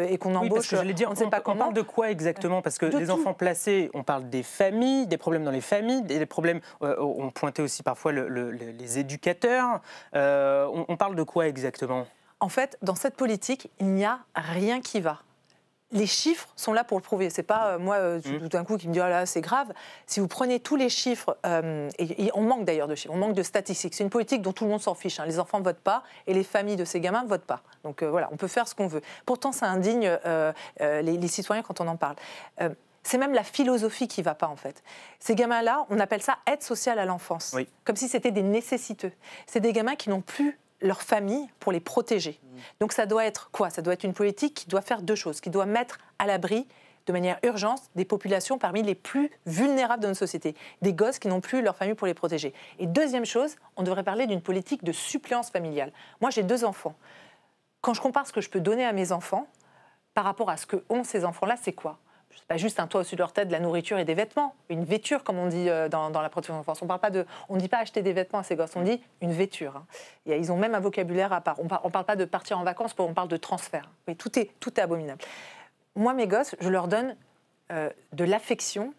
et qu'on embauche, on ne sait pas comment. On parle de quoi exactement ? Parce que les enfants placés, on parle des familles, des problèmes dans les familles, des problèmes, on pointait aussi parfois les éducateurs. On parle de quoi exactement ? En fait, dans cette politique, il n'y a rien qui va. Les chiffres sont là pour le prouver. C'est pas moi tout d'un coup qui me dit « Ah là, c'est grave ». Si vous prenez tous les chiffres, et on manque d'ailleurs de chiffres, on manque de statistiques. C'est une politique dont tout le monde s'en fiche. Les enfants ne votent pas et les familles de ces gamins ne votent pas. Donc voilà, on peut faire ce qu'on veut. Pourtant, ça indigne les citoyens quand on en parle. C'est même la philosophie qui ne va pas, en fait. Ces gamins-là, on appelle ça aide sociale à l'enfance. Comme si c'était des nécessiteux. C'est des gamins qui n'ont plus leur famille pour les protéger. Donc ça doit être quoi ? Ça doit être une politique qui doit faire deux choses, qui doit mettre à l'abri de manière urgente des populations parmi les plus vulnérables de notre société, des gosses qui n'ont plus leur famille pour les protéger. Et deuxième chose, on devrait parler d'une politique de suppléance familiale. Moi, j'ai 2 enfants. Quand je compare ce que je peux donner à mes enfants par rapport à ce que ont ces enfants-là, c'est quoi ? C'est pas juste un toit au-dessus de leur tête, de la nourriture et des vêtements. Une vêture, comme on dit dans la protection de l'enfance. On ne dit pas acheter des vêtements à ces gosses, on dit une vêture. Ils ont même un vocabulaire à part. On ne parle pas de partir en vacances, on parle de transfert. Mais tout est abominable. Moi, mes gosses, je leur donne de l'affection,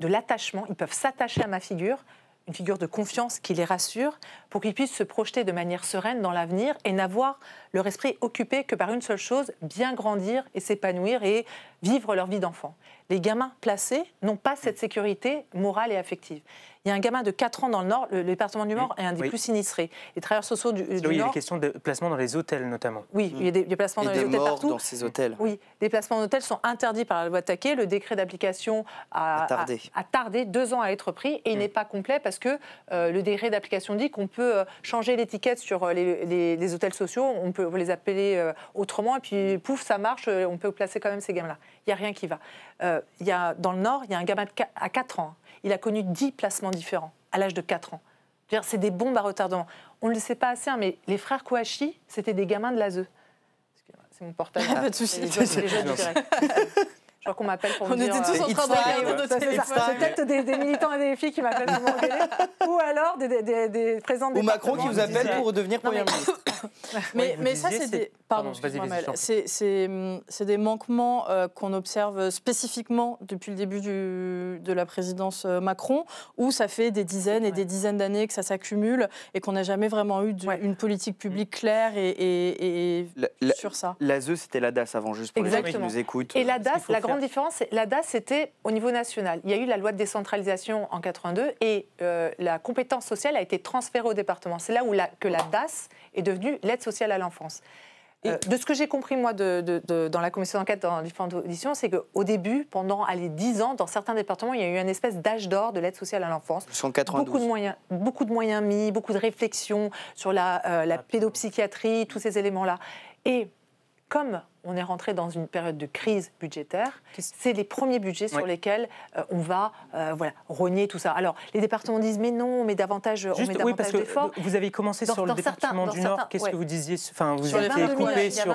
de l'attachement. Ils peuvent s'attacher à ma figure, une figure de confiance qui les rassure, pour qu'ils puissent se projeter de manière sereine dans l'avenir et n'avoir leur esprit occupé que par une seule chose, bien grandir et s'épanouir et vivre leur vie d'enfant. Les gamins placés n'ont pas cette sécurité morale et affective. Il y a un gamin de 4 ans dans le Nord, le département du Nord est un des plus sinistrés. Les travailleurs sociaux du Nord... Il y a des questions de placement dans les hôtels, notamment. Oui, il y a des placements dans les hôtels partout. Dans ces hôtels. Oui, les placements en hôtel sont interdits par la loi Taquet. Le décret d'application a tardé 2 ans à être pris et il n'est pas complet parce que le décret d'application dit qu'on peut changer l'étiquette sur les hôtels sociaux, on peut les appeler autrement et puis pouf, ça marche, on peut placer quand même ces gamins-là. Il n'y a rien qui va. Dans le Nord, il y a un gamin à 4 ans. Il a connu 10 placements différents à l'âge de 4 ans. C'est des bombes à retardement. On ne le sait pas assez, mais les frères Kouachi, c'était des gamins de l'ASE. C'est mon portable. Pas de souci. Les jeunes du direct. Je crois qu'on m'appelle pour On me dire... était tous en train de regarder nos téléphones. C'est peut-être des militants et des filles qui m'appellent pour m'engueuler, ou alors des présidents ou Macron qui vous appelle pour devenir Premier ministre. Mais ça, c'est des... Pardon, excuse-moi, c'est des manquements qu'on observe spécifiquement depuis le début de la présidence Macron, où ça fait des dizaines et des dizaines d'années que ça s'accumule et qu'on n'a jamais vraiment eu une politique publique claire et sur ça. L'ASE, c'était la DAS avant, juste pour les gens qui nous écoutent. Et la DAS, la grande différence, la DAS, c'était au niveau national. Il y a eu la loi de décentralisation en 82 et la compétence sociale a été transférée au département. C'est là où que la DAS est devenue l'aide sociale à l'enfance. De ce que j'ai compris, moi, dans la commission d'enquête, dans différentes auditions, c'est qu'au début, pendant 10 ans, dans certains départements, il y a eu une espèce d'âge d'or de l'aide sociale à l'enfance. Beaucoup de moyens mis, beaucoup de réflexions sur la pédopsychiatrie, tous ces éléments-là. Et comme on est rentré dans une période de crise budgétaire, c'est les premiers budgets sur lesquels on va rogner tout ça. Alors, les départements disent, mais non, on met davantage d'efforts. Vous avez commencé sur le département du Nord, qu'est-ce que vous disiez? Enfin, vous étiez coupé sur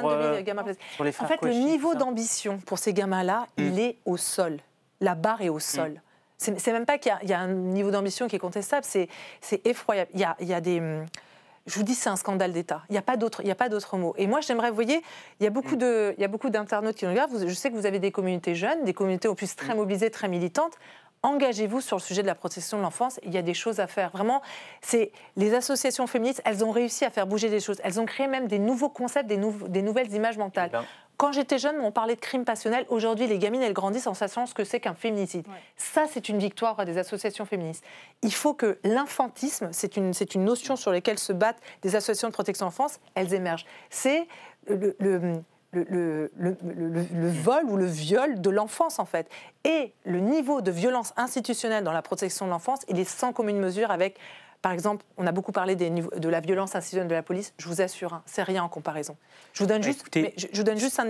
les frères. En fait, le niveau d'ambition pour ces gamins-là, il est au sol. La barre est au sol. C'est même pas qu'il y a un niveau d'ambition qui est contestable, c'est effroyable. Il y a des... Je vous dis, c'est un scandale d'État. Il n'y a pas d'autre mot. Et moi, j'aimerais, vous voyez, il y a beaucoup d'internautes qui nous regardent. Je sais que vous avez des communautés jeunes, des communautés en plus très mobilisées, très militantes. Engagez-vous sur le sujet de la protection de l'enfance. Il y a des choses à faire. Vraiment, les associations féministes, elles ont réussi à faire bouger des choses. Elles ont créé même des nouveaux concepts, des nouvelles images mentales. Quand j'étais jeune, on parlait de crime passionnel. Aujourd'hui, les gamines, elles grandissent en sachant ce que c'est qu'un féminicide. Ça, c'est une victoire des associations féministes. Il faut que l'infantisme, c'est une notion sur laquelle se battent des associations de protection de l'enfance, elles émergent. C'est le vol ou le viol de l'enfance, en fait. Et le niveau de violence institutionnelle dans la protection de l'enfance, il est sans commune mesure avec... Par exemple, on a beaucoup parlé de la violence institutionnelle de la police. Je vous assure, c'est rien en comparaison. Je vous donne juste un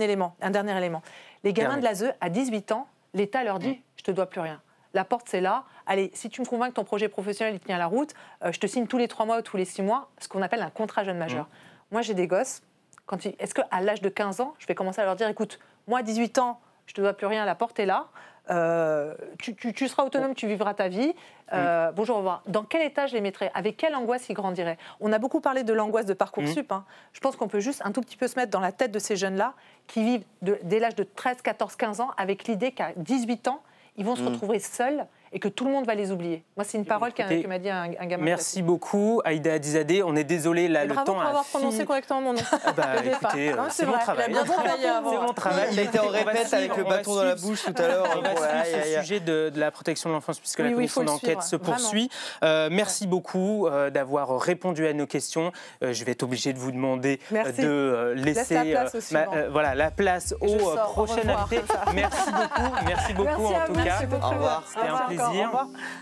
dernier élément. Les gamins de l'ASE, à 18 ans, l'État leur dit « je te dois plus rien ». La porte, c'est là. Allez, si tu me convaincs que ton projet professionnel il tient la route, je te signe tous les 3 mois ou tous les 6 mois, ce qu'on appelle un contrat jeune majeur. Moi, j'ai des gosses. Est-ce qu'à l'âge de 15 ans, je vais commencer à leur dire « écoute, moi, à 18 ans, je te dois plus rien, la porte est là. Tu seras autonome, tu vivras ta vie. Bonjour, au revoir. Dans quel état je les mettrais? Avec quelle angoisse ils grandiraient? On a beaucoup parlé de l'angoisse de Parcoursup. Je pense qu'on peut juste un tout petit peu se mettre dans la tête de ces jeunes-là qui vivent dès l'âge de 13, 14, 15 ans avec l'idée qu'à 18 ans, ils vont se retrouver seuls et que tout le monde va les oublier. Moi, c'est une parole que m'a dit un gamin. Merci beaucoup, Aïda Hadizadeh. On est désolé, là, le temps a fini. Bravo pour avoir prononcé correctement mon nom. Écoutez, c'est mon travail. Il a bien travaillé avant. C'est mon travail. Il était en répète avec le bâton dans la bouche tout à l'heure. On va suivre ce sujet de la protection de l'enfance puisque la commission d'enquête se poursuit. Merci beaucoup d'avoir répondu à nos questions. Je vais être obligée de vous demander de laisser la place au prochain invité. Merci beaucoup en tout cas. C'était un plaisir.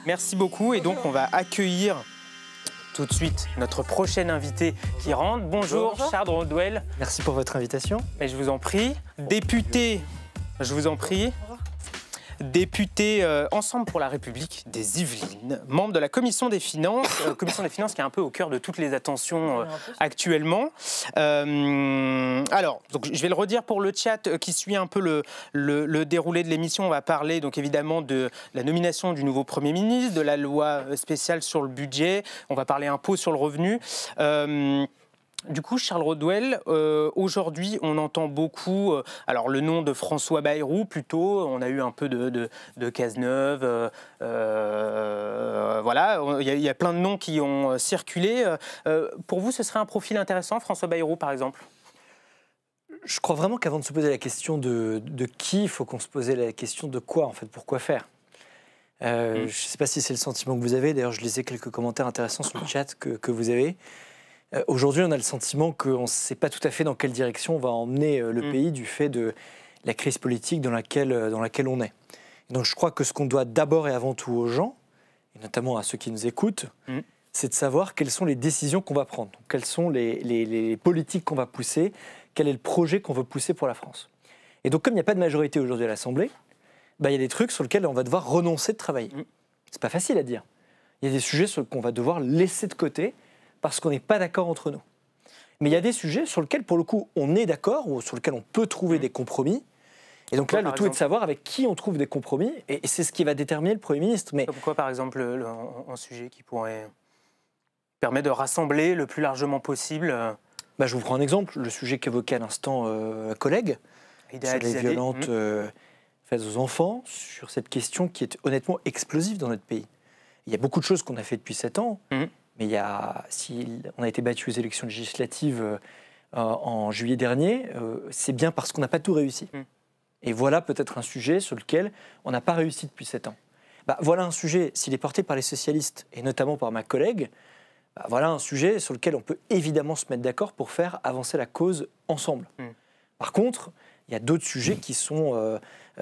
Merci beaucoup. Et donc, on va accueillir tout de suite notre prochain invité qui rentre. Bonjour. Charles Rodwell. Merci pour votre invitation. Et je vous en prie. Député, je vous en prie. Député Ensemble pour la République des Yvelines, membre de la Commission des Finances, qui est un peu au cœur de toutes les attentions actuellement. Alors, donc, je vais le redire pour le chat qui suit un peu le déroulé de l'émission. On va parler donc évidemment de la nomination du nouveau Premier ministre, de la loi spéciale sur le budget. On va parler impôt sur le revenu. Du coup, Charles Rodwell, aujourd'hui, on entend beaucoup alors le nom de François Bayrou, plutôt. On a eu un peu de Cazeneuve. Voilà, il y a plein de noms qui ont circulé. Pour vous, ce serait un profil intéressant, François Bayrou, par exemple? Je crois vraiment qu'avant de se poser la question de qui, il faut qu'on se pose la question de quoi, en fait, pourquoi faire. Je ne sais pas si c'est le sentiment que vous avez. D'ailleurs, je lisais quelques commentaires intéressants sur le chat que vous avez. Aujourd'hui, on a le sentiment qu'on ne sait pas tout à fait dans quelle direction on va emmener le pays du fait de la crise politique dans laquelle on est. Et donc je crois que ce qu'on doit d'abord et avant tout aux gens, et notamment à ceux qui nous écoutent, c'est de savoir quelles sont les décisions qu'on va prendre, donc, quelles sont les politiques qu'on va pousser, quel est le projet qu'on veut pousser pour la France. Et donc comme il n'y a pas de majorité aujourd'hui à l'Assemblée, il y a des trucs sur lesquels on va devoir renoncer de travailler. C'est pas facile à dire. Il y a des sujets qu'on va devoir laisser de côté parce qu'on n'est pas d'accord entre nous. Mais il y a des sujets sur lesquels, pour le coup, on est d'accord, ou sur lesquels on peut trouver des compromis. Et donc là, le tout est de savoir avec qui on trouve des compromis, et c'est ce qui va déterminer le Premier ministre. Mais comme quoi, par exemple, un sujet qui pourrait permettre de rassembler le plus largement possible je vous prends un exemple, le sujet qu'évoquait à l'instant un collègue, sur les violences faites aux enfants, sur cette question qui est honnêtement explosive dans notre pays. Il y a beaucoup de choses qu'on a fait depuis 7 ans, mais on a été battu aux élections législatives en juillet dernier, c'est bien parce qu'on n'a pas tout réussi. Et voilà peut-être un sujet sur lequel on n'a pas réussi depuis 7 ans. Voilà un sujet, s'il est porté par les socialistes, et notamment par ma collègue, voilà un sujet sur lequel on peut évidemment se mettre d'accord pour faire avancer la cause ensemble. Par contre, il y a d'autres sujets qui sont,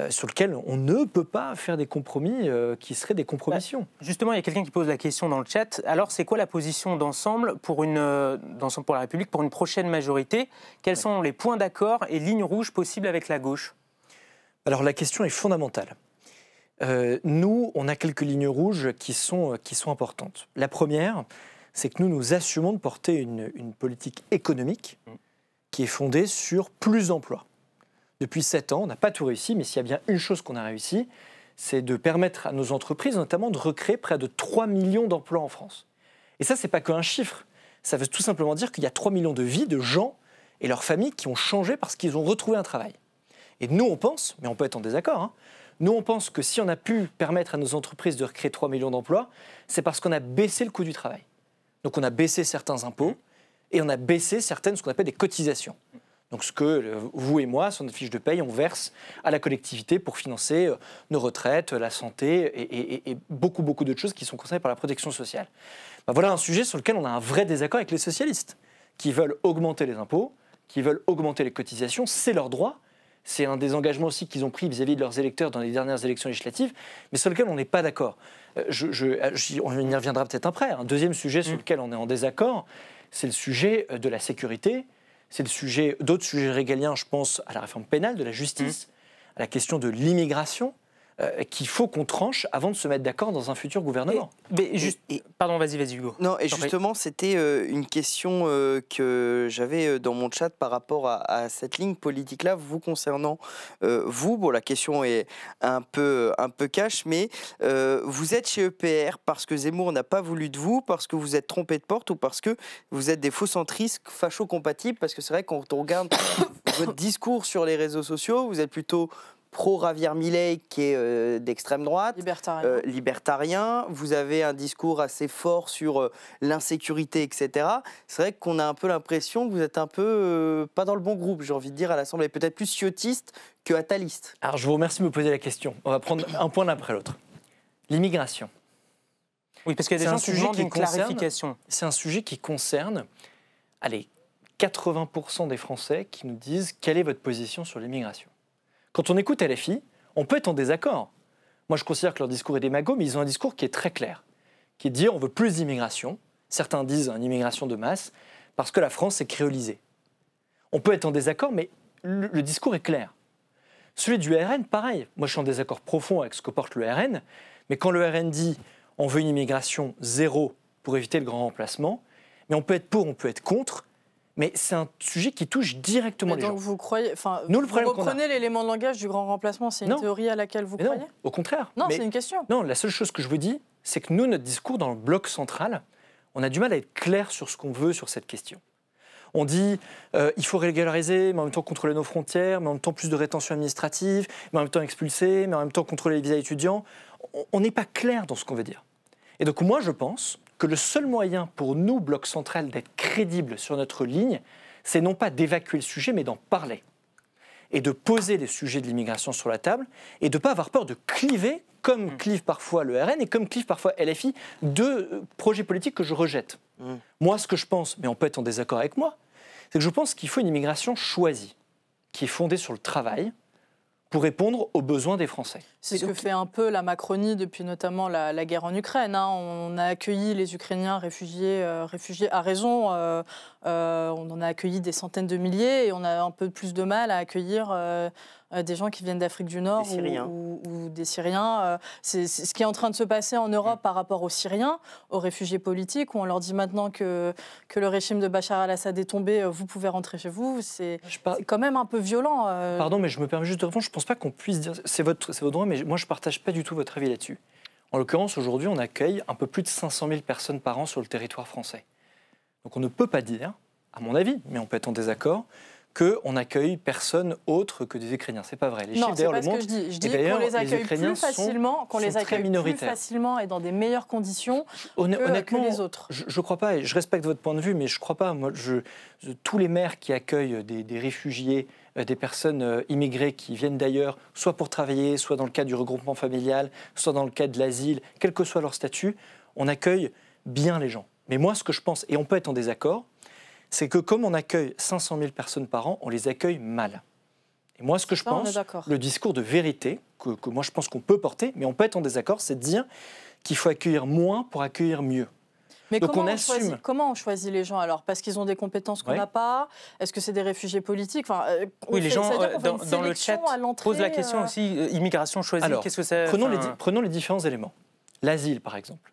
sur lesquels on ne peut pas faire des compromis qui seraient des compromissions. Justement, il y a quelqu'un qui pose la question dans le chat. Alors, c'est quoi la position d'ensemble pour la République, pour une prochaine majorité? Quels sont les points d'accord et lignes rouges possibles avec la gauche? Alors, la question est fondamentale. Nous, on a quelques lignes rouges qui sont importantes. La première, c'est que nous assumons de porter une politique économique qui est fondée sur plus d'emplois. Depuis 7 ans, on n'a pas tout réussi, mais s'il y a bien une chose qu'on a réussi, c'est de permettre à nos entreprises, notamment, de recréer près de 3 millions d'emplois en France. Et ça, ce n'est pas qu'un chiffre. Ça veut tout simplement dire qu'il y a 3 millions de vies de gens et leurs familles qui ont changé parce qu'ils ont retrouvé un travail. Et nous, on pense, mais on peut être en désaccord, nous, on pense que si on a pu permettre à nos entreprises de recréer 3 millions d'emplois, c'est parce qu'on a baissé le coût du travail. Donc on a baissé certains impôts et on a baissé certaines, ce qu'on appelle des cotisations. Donc ce que vous et moi, sur notre fiche de paye, on verse à la collectivité pour financer nos retraites, la santé et beaucoup d'autres choses qui sont concernées par la protection sociale. Voilà un sujet sur lequel on a un vrai désaccord avec les socialistes, qui veulent augmenter les impôts, qui veulent augmenter les cotisations, c'est leur droit. C'est un des engagements aussi qu'ils ont pris vis-à-vis de leurs électeurs dans les dernières élections législatives, mais sur lequel on n'est pas d'accord. On y reviendra peut-être après. Un deuxième sujet sur lequel on est en désaccord, c'est le sujet de la sécurité, c'est le sujet d'autres sujets régaliens, je pense à la réforme pénale, de la justice, à la question de l'immigration, qu'il faut qu'on tranche avant de se mettre d'accord dans un futur gouvernement. Pardon, vas-y Hugo. Non, et justement, c'était une question que j'avais dans mon chat par rapport à cette ligne politique-là, vous concernant vous. Bon, la question est un peu cash, mais vous êtes chez EPR parce que Zemmour n'a pas voulu de vous, parce que vous êtes trompé de porte ou parce que vous êtes des faux centristes facho-compatibles? Parce que c'est vrai, quand on regarde votre discours sur les réseaux sociaux, vous êtes plutôt pro-Javier Milei, qui est d'extrême droite, libertarien. Vous avez un discours assez fort sur l'insécurité, etc. C'est vrai qu'on a un peu l'impression que vous êtes un peu pas dans le bon groupe, j'ai envie de dire, à l'Assemblée, peut-être plus ciotiste que attaliste. Alors je vous remercie de me poser la question. On va prendre un point l'un après l'autre. L'immigration. Oui, parce qu'il y a des gens qui demandent une clarification. C'est un sujet qui concerne, 80% des Français qui nous disent quelle est votre position sur l'immigration. Quand on écoute LFI, on peut être en désaccord. Moi, je considère que leur discours est démago, mais ils ont un discours qui est très clair, qui est de dire on veut plus d'immigration. Certains disent une immigration de masse, parce que la France est créolisée. On peut être en désaccord, mais le discours est clair. Celui du RN, pareil. Moi, je suis en désaccord profond avec ce que porte le RN, mais quand le RN dit on veut une immigration zéro pour éviter le grand remplacement, mais on peut être pour, on peut être contre. Mais c'est un sujet qui touche directement les gens. Donc vous croyez, nous, vous reprenez l'élément de langage du grand remplacement, c'est une théorie à laquelle vous croyez? Non, au contraire. Non, c'est une question. Non, la seule chose que je vous dis, c'est que nous, notre discours dans le bloc central, on a du mal à être clair sur ce qu'on veut sur cette question. On dit il faut régulariser, mais en même temps contrôler nos frontières, mais en même temps plus de rétention administrative, mais en même temps expulser, mais en même temps contrôler les visas étudiants. On n'est pas clair dans ce qu'on veut dire. Et donc moi, je pense que le seul moyen pour nous, Bloc Central, d'être crédibles sur notre ligne, c'est non pas d'évacuer le sujet, mais d'en parler. Et de poser les sujets de l'immigration sur la table, et de ne pas avoir peur de cliver, comme clive parfois le RN, et comme clive parfois LFI, deux projets politiques que je rejette. Moi, ce que je pense, mais on peut être en désaccord avec moi, c'est que je pense qu'il faut une immigration choisie, qui est fondée sur le travail, pour répondre aux besoins des Français. C'est ce que fait un peu la Macronie depuis notamment la guerre en Ukraine. On a accueilli les Ukrainiens réfugiés à raison. On en a accueilli des centaines de milliers et on a un peu plus de mal à accueillir des gens qui viennent d'Afrique du Nord ou des Syriens. C'est ce qui est en train de se passer en Europe par rapport aux Syriens, aux réfugiés politiques, où on leur dit maintenant que le régime de Bachar al-Assad est tombé, vous pouvez rentrer chez vous. C'est quand même un peu violent. Pardon, mais je me permets juste de répondre. Je ne pense pas qu'on puisse dire... C'est votre droit, mais moi, je ne partage pas du tout votre avis là-dessus. En l'occurrence, aujourd'hui, on accueille un peu plus de 500 000 personnes par an sur le territoire français. Donc on ne peut pas dire, à mon avis, mais on peut être en désaccord, qu'on accueille personne autre que des Ukrainiens. C'est pas vrai. Les chiffres, d'ailleurs, le montrent. Je dis qu'on les accueille plus facilement, plus facilement et dans des meilleures conditions que les autres. Je ne crois pas, et je respecte votre point de vue, mais je ne crois pas. Moi, tous les maires qui accueillent des réfugiés, des personnes immigrées qui viennent d'ailleurs, soit pour travailler, soit dans le cadre du regroupement familial, soit dans le cadre de l'asile, quel que soit leur statut, on accueille bien les gens. Mais moi, ce que je pense, et on peut être en désaccord, c'est que comme on accueille 500 000 personnes par an, on les accueille mal. Et moi, ce que je pense, le discours de vérité, que moi je pense qu'on peut porter, mais on peut être en désaccord, c'est de dire qu'il faut accueillir moins pour accueillir mieux. Mais donc comment on choisit les gens alors? Parce qu'ils ont des compétences qu'on n'a pas? Est-ce que c'est des réfugiés politiques? Oui, les gens dans le chat posent la question aussi, immigration choisie, qu'est-ce que c'est? Prenons les différents éléments. L'asile, par exemple.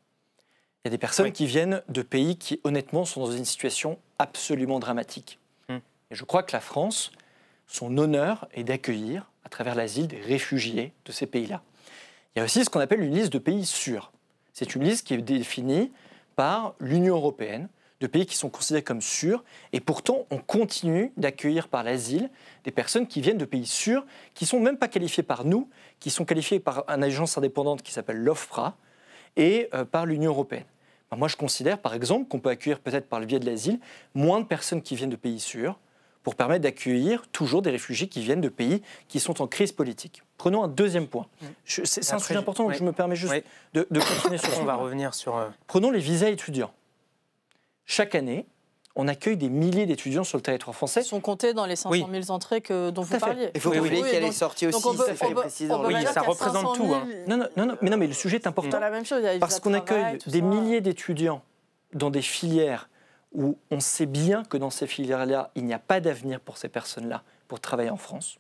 Il y a des personnes qui viennent de pays qui, honnêtement, sont dans une situation absolument dramatique. Et je crois que la France, son honneur est d'accueillir, à travers l'asile, des réfugiés de ces pays-là. Il y a aussi ce qu'on appelle une liste de pays sûrs. C'est une liste qui est définie par l'Union européenne, de pays qui sont considérés comme sûrs, et pourtant on continue d'accueillir par l'asile des personnes qui viennent de pays sûrs, qui ne sont même pas qualifiées par nous, qui sont qualifiées par une agence indépendante qui s'appelle l'OFPRA, et par l'Union européenne. Moi, je considère, par exemple, qu'on peut accueillir peut-être par le biais de l'asile moins de personnes qui viennent de pays sûrs pour permettre d'accueillir toujours des réfugiés qui viennent de pays qui sont en crise politique. Prenons un deuxième point. C'est un sujet important, donc je me permets juste de continuer sur ce On va revenir sur... Prenons les visas étudiants. Chaque année, on accueille des milliers d'étudiants sur le territoire français. Ils sont comptés dans les 500 000 entrées dont vous parliez. Il faut oublier qu'elle est sortie aussi, ça représente tout. Non, mais le sujet est important. C'est la même chose, parce qu'on accueille des milliers d'étudiants dans des filières où on sait bien que dans ces filières-là, il n'y a pas d'avenir pour ces personnes-là pour travailler en France.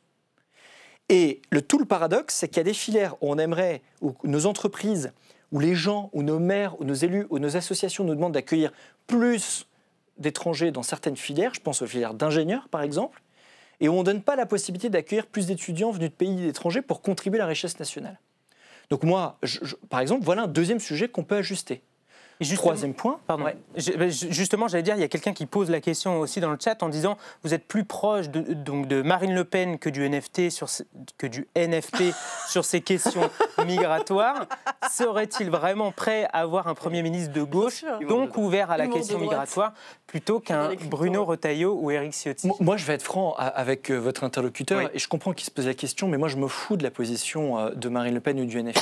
Et tout le paradoxe, c'est qu'il y a des filières où on aimerait, où nos entreprises, où les gens, où nos maires, où nos élus, où nos associations nous demandent d'accueillir plus d'étrangers dans certaines filières, je pense aux filières d'ingénieurs par exemple, et où on ne donne pas la possibilité d'accueillir plus d'étudiants venus de pays étrangers pour contribuer à la richesse nationale. Donc moi, par exemple, voilà un deuxième sujet qu'on peut ajuster. Troisième point. Pardon. Justement, j'allais dire, il y a quelqu'un qui pose la question aussi dans le chat en disant vous êtes plus proche de Marine Le Pen que du NFP sur ces questions migratoires. Serait-il vraiment prêt à avoir un Premier ministre de gauche, donc ouvert à la question migratoire, plutôt qu'un Bruno Retailleau ou Éric Ciotti? Moi, je vais être franc avec votre interlocuteur, et je comprends qu'il se pose la question, mais moi, je me fous de la position de Marine Le Pen ou du NFP.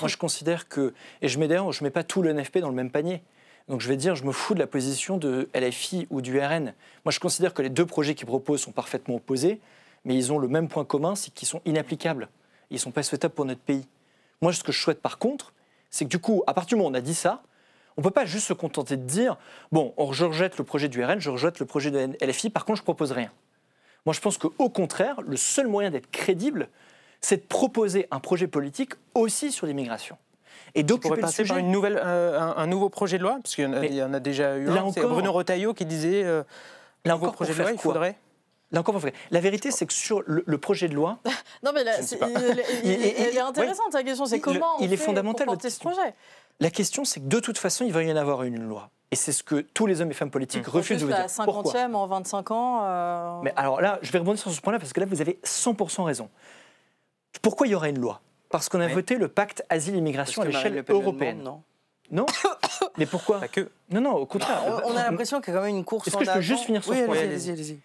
Moi, je considère que, et je mets pas tout le NFP dans le même panier. Donc je vais dire, je me fous de la position de LFI ou du RN. Moi, je considère que les deux projets qu'ils proposent sont parfaitement opposés, mais ils ont le même point commun, c'est qu'ils sont inapplicables. Ils ne sont pas souhaitables pour notre pays. Moi, ce que je souhaite par contre, c'est que du coup, à partir du moment où on a dit ça, on ne peut pas juste se contenter de dire « Bon, je rejette le projet du RN, je rejette le projet de LFI, par contre, je ne propose rien. » Moi, je pense qu'au contraire, le seul moyen d'être crédible, c'est de proposer un projet politique aussi sur l'immigration. Et d'occuper le sujet par un nouveau projet de loi, parce qu'il y en a déjà eu un. C'est Bruno Retailleau qui disait là encore projet de loi, il faudrait. Là encore, la vérité, c'est que sur le projet de loi... non, mais là, elle est intéressante, la question. C'est comment on fait pour porter ce projet. La question, c'est que de toute façon, il va y en avoir une loi. Et c'est ce que tous les hommes et femmes politiques refusent de vous dire. La 50e en 25 ans... Mais alors là, je vais rebondir sur ce point-là, parce que là, vous avez 100% raison. Pourquoi il y aura une loi ? Parce qu'on a voté le pacte asile-immigration à l'échelle européenne. Non. Mais pourquoi? Pas que. Non, au contraire. On a l'impression qu'il y a quand même une course. Est-ce que je peux juste finir sur ce point? Allez-y.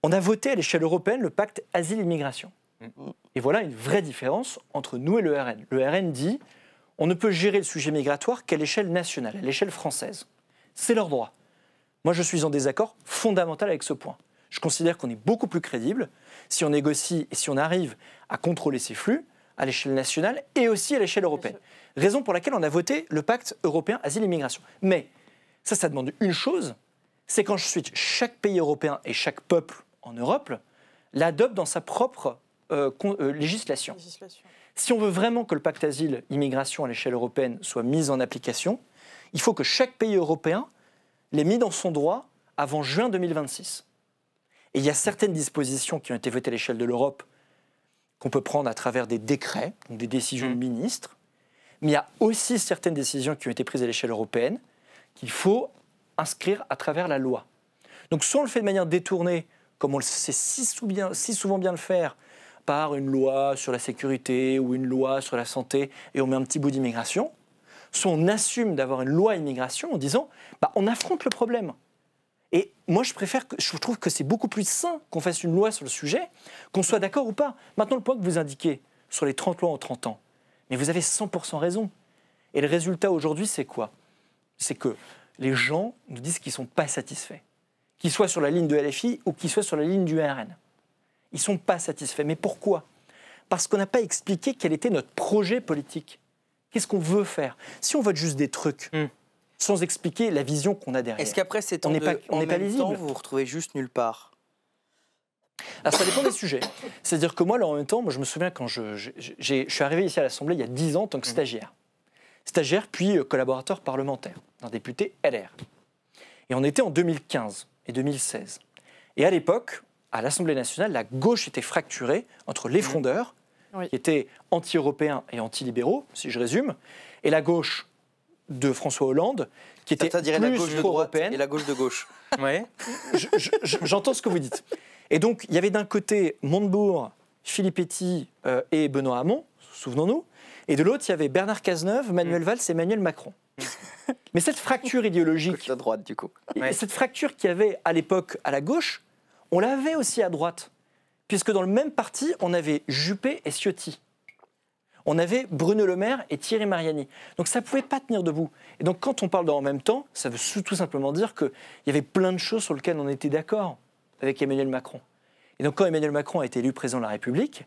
On a voté à l'échelle européenne le pacte asile-immigration. Et voilà une vraie différence entre nous et le RN. Le RN dit on ne peut gérer le sujet migratoire qu'à l'échelle nationale, à l'échelle française. C'est leur droit. Moi, je suis en désaccord fondamental avec ce point. Je considère qu'on est beaucoup plus crédible si on négocie et si on arrive à contrôler ces flux à l'échelle nationale et aussi à l'échelle européenne. Raison pour laquelle on a voté le pacte européen asile-immigration. Mais ça demande une chose, c'est qu'ensuite chaque pays européen et chaque peuple en Europe l'adopte dans sa propre législation. Si on veut vraiment que le pacte asile-immigration à l'échelle européenne soit mis en application, il faut que chaque pays européen l'ait mis dans son droit avant juin 2026. Et il y a certaines dispositions qui ont été votées à l'échelle de l'Europe qu'on peut prendre à travers des décrets, donc des décisions de ministres, mais il y a aussi certaines décisions qui ont été prises à l'échelle européenne qu'il faut inscrire à travers la loi. Donc soit on le fait de manière détournée, comme on le sait si souvent bien le faire, par une loi sur la sécurité ou une loi sur la santé, et on met un petit bout d'immigration, soit on assume d'avoir une loi immigration en disant on affronte le problème. Et moi, je trouve que c'est beaucoup plus sain qu'on fasse une loi sur le sujet, qu'on soit d'accord ou pas. Maintenant, le point que vous indiquez sur les 30 lois en 30 ans, mais vous avez 100% raison. Et le résultat aujourd'hui, c'est quoi? C'est que les gens nous disent qu'ils ne sont pas satisfaits. Qu'ils soient sur la ligne de LFI ou qu'ils soient sur la ligne du RN. Ils ne sont pas satisfaits. Mais pourquoi? Parce qu'on n'a pas expliqué quel était notre projet politique. Qu'est-ce qu'on veut faire? Si on vote juste des trucs, sans expliquer la vision qu'on a derrière. Est-ce qu'après ces temps on n'est pas lisible, vous vous retrouvez juste nulle part? Alors ça dépend des sujets. C'est-à-dire que moi, là, en même temps, je me souviens quand je suis arrivé ici à l'Assemblée il y a 10 ans en tant que stagiaire. Stagiaire puis collaborateur parlementaire d'un député LR. Et on était en 2015 et 2016. Et à l'époque, à l'Assemblée nationale, la gauche était fracturée entre les frondeurs, qui étaient anti-européens et anti-libéraux, si je résume, et la gauche de François Hollande, qui était plus la gauche de droite européenne. Et la gauche de gauche. Ouais. J'entends ce que vous dites. Et donc, il y avait d'un côté Montebourg, Filippetti et Benoît Hamon, souvenons-nous, et de l'autre, il y avait Bernard Cazeneuve, Manuel Valls et Emmanuel Macron. Mais cette fracture idéologique, à droite, du coup. Et cette fracture qu'il y avait à l'époque à la gauche, on l'avait aussi à droite. Puisque dans le même parti, on avait Juppé et Ciotti. On avait Bruno Le Maire et Thierry Mariani. Donc ça ne pouvait pas tenir debout. Et donc quand on parle en même temps, ça veut tout simplement dire qu'il y avait plein de choses sur lesquelles on était d'accord avec Emmanuel Macron. Et donc quand Emmanuel Macron a été élu président de la République,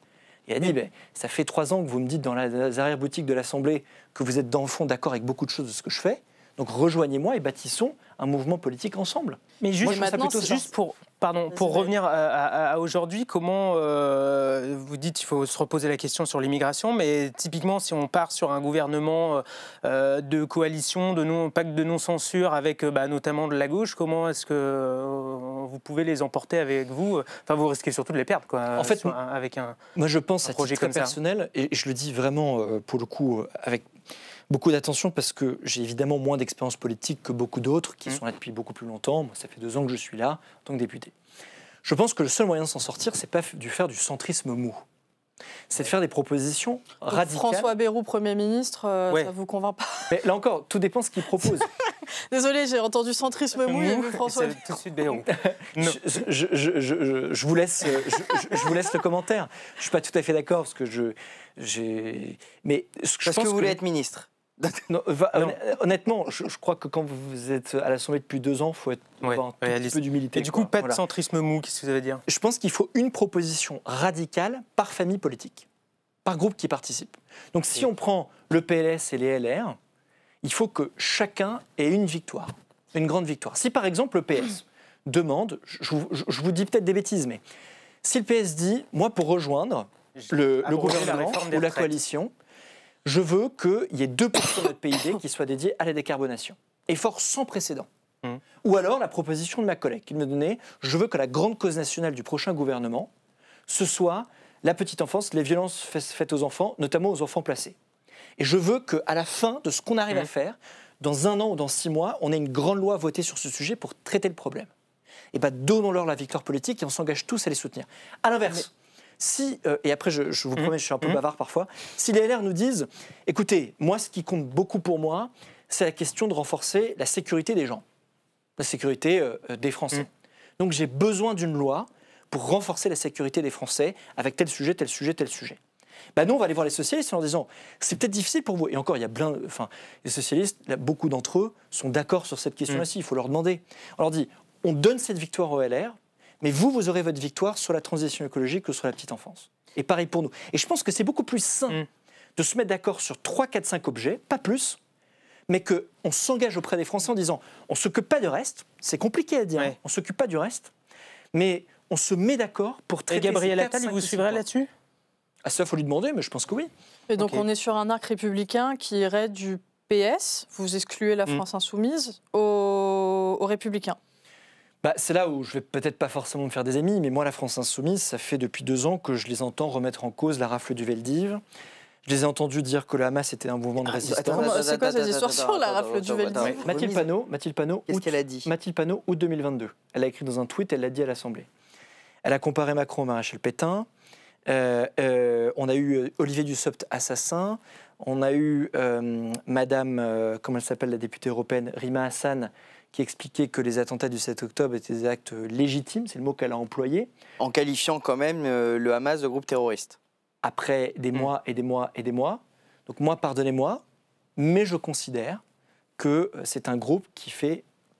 il a dit ça fait 3 ans que vous me dites dans les arrière-boutiques de l'Assemblée que vous êtes dans le fond d'accord avec beaucoup de choses de ce que je fais. Donc rejoignez-moi et bâtissons un mouvement politique ensemble. Mais juste, pour revenir à aujourd'hui, comment vous dites qu'il faut se reposer la question sur l'immigration, mais typiquement si on part sur un gouvernement de coalition, pacte de non-censure avec notamment de la gauche, comment est-ce que vous pouvez les emporter avec vous? Enfin, vous risquez surtout de les perdre, quoi. En fait, avec moi je pense à titre très personnel, et je le dis vraiment pour le coup avec beaucoup d'attention parce que j'ai évidemment moins d'expérience politique que beaucoup d'autres qui sont là depuis beaucoup plus longtemps. Moi, ça fait 2 ans que je suis là en tant que député. Je pense que le seul moyen de s'en sortir, c'est pas de faire du centrisme mou. C'est de faire des propositions radicales. François Bayrou, Premier ministre, ça ne vous convainc pas? Mais là encore, tout dépend de ce qu'il propose. Désolé, j'ai entendu centrisme mou et vu François Bayrou. Tout de suite Bayrou. Je vous laisse le commentaire. Je ne suis pas tout à fait d'accord parce que parce que vous voulez être ministre. Non, honnêtement, je crois que quand vous êtes à l'Assemblée depuis 2 ans, il faut avoir un petit peu d'humilité. Et du coup, pas de centrisme mou, qu'est-ce que ça veut dire? Je pense qu'il faut une proposition radicale par famille politique, par groupe qui participe. Donc si on prend le PLS et les LR, il faut que chacun ait une victoire, une grande victoire. Si par exemple le PS demande, je vous dis peut-être des bêtises, mais si le PS dit, moi pour rejoindre le gouvernement ou la coalition, je veux qu'il y ait 2% de notre PIB qui soit dédié à la décarbonation. Effort sans précédent. Ou alors la proposition de ma collègue qui me donnait, je veux que la grande cause nationale du prochain gouvernement, ce soit la petite enfance, les violences faites aux enfants, notamment aux enfants placés. Et je veux qu'à la fin de ce qu'on arrive à faire, dans 1 an ou dans 6 mois, on ait une grande loi votée sur ce sujet pour traiter le problème. Et donnons-leur la victoire politique et on s'engage tous à les soutenir. À l'inverse, et après je vous promets, je suis un peu bavard parfois, si les LR nous disent, écoutez, moi ce qui compte beaucoup pour moi, c'est la question de renforcer la sécurité des gens, la sécurité des Français. Donc j'ai besoin d'une loi pour renforcer la sécurité des Français avec tel sujet, tel sujet, tel sujet. Nous, on va aller voir les socialistes en leur disant, c'est peut-être difficile pour vous. Et encore, il y a les socialistes, beaucoup d'entre eux sont d'accord sur cette question-là, il faut leur demander. On leur dit, on donne cette victoire au LR, mais vous aurez votre victoire sur la transition écologique ou sur la petite enfance. Et pareil pour nous. Et je pense que c'est beaucoup plus sain de se mettre d'accord sur 3, 4, 5 objets, pas plus, mais qu'on s'engage auprès des Français en disant, on ne s'occupe pas du reste, c'est compliqué à dire, on ne s'occupe pas du reste, mais on se met d'accord pour traiter. Et Gabriel Attal, il vous suivrait là-dessus? Ah, ça, il faut lui demander, mais je pense que oui. Et donc, on est sur un arc républicain qui irait du PS, vous excluez la France insoumise, aux Républicains. C'est là où je vais peut-être pas forcément me faire des amis, mais moi, la France insoumise, ça fait depuis 2 ans que je les entends remettre en cause la rafle du Veldiv. Je les ai entendus dire que le Hamas était un mouvement de résistance. C'est quoi cette histoire sur la rafle du Veldiv? Mathilde Panot, qu'est-ce qu'elle a dit? Mathilde Panot, août 2022. Elle a écrit dans un tweet, elle l'a dit à l'Assemblée. Elle a comparé Macron au maréchal Pétain. On a eu Olivier Dussopt assassin. On a eu Madame, comment elle s'appelle, la députée européenne, Rima Hassan, qui expliquait que les attentats du 7 octobre étaient des actes légitimes, c'est le mot qu'elle a employé. En qualifiant quand même le Hamas de groupe terroriste. Après des mois et des mois et des mois. Donc moi, pardonnez-moi, mais je considère que c'est un groupe qui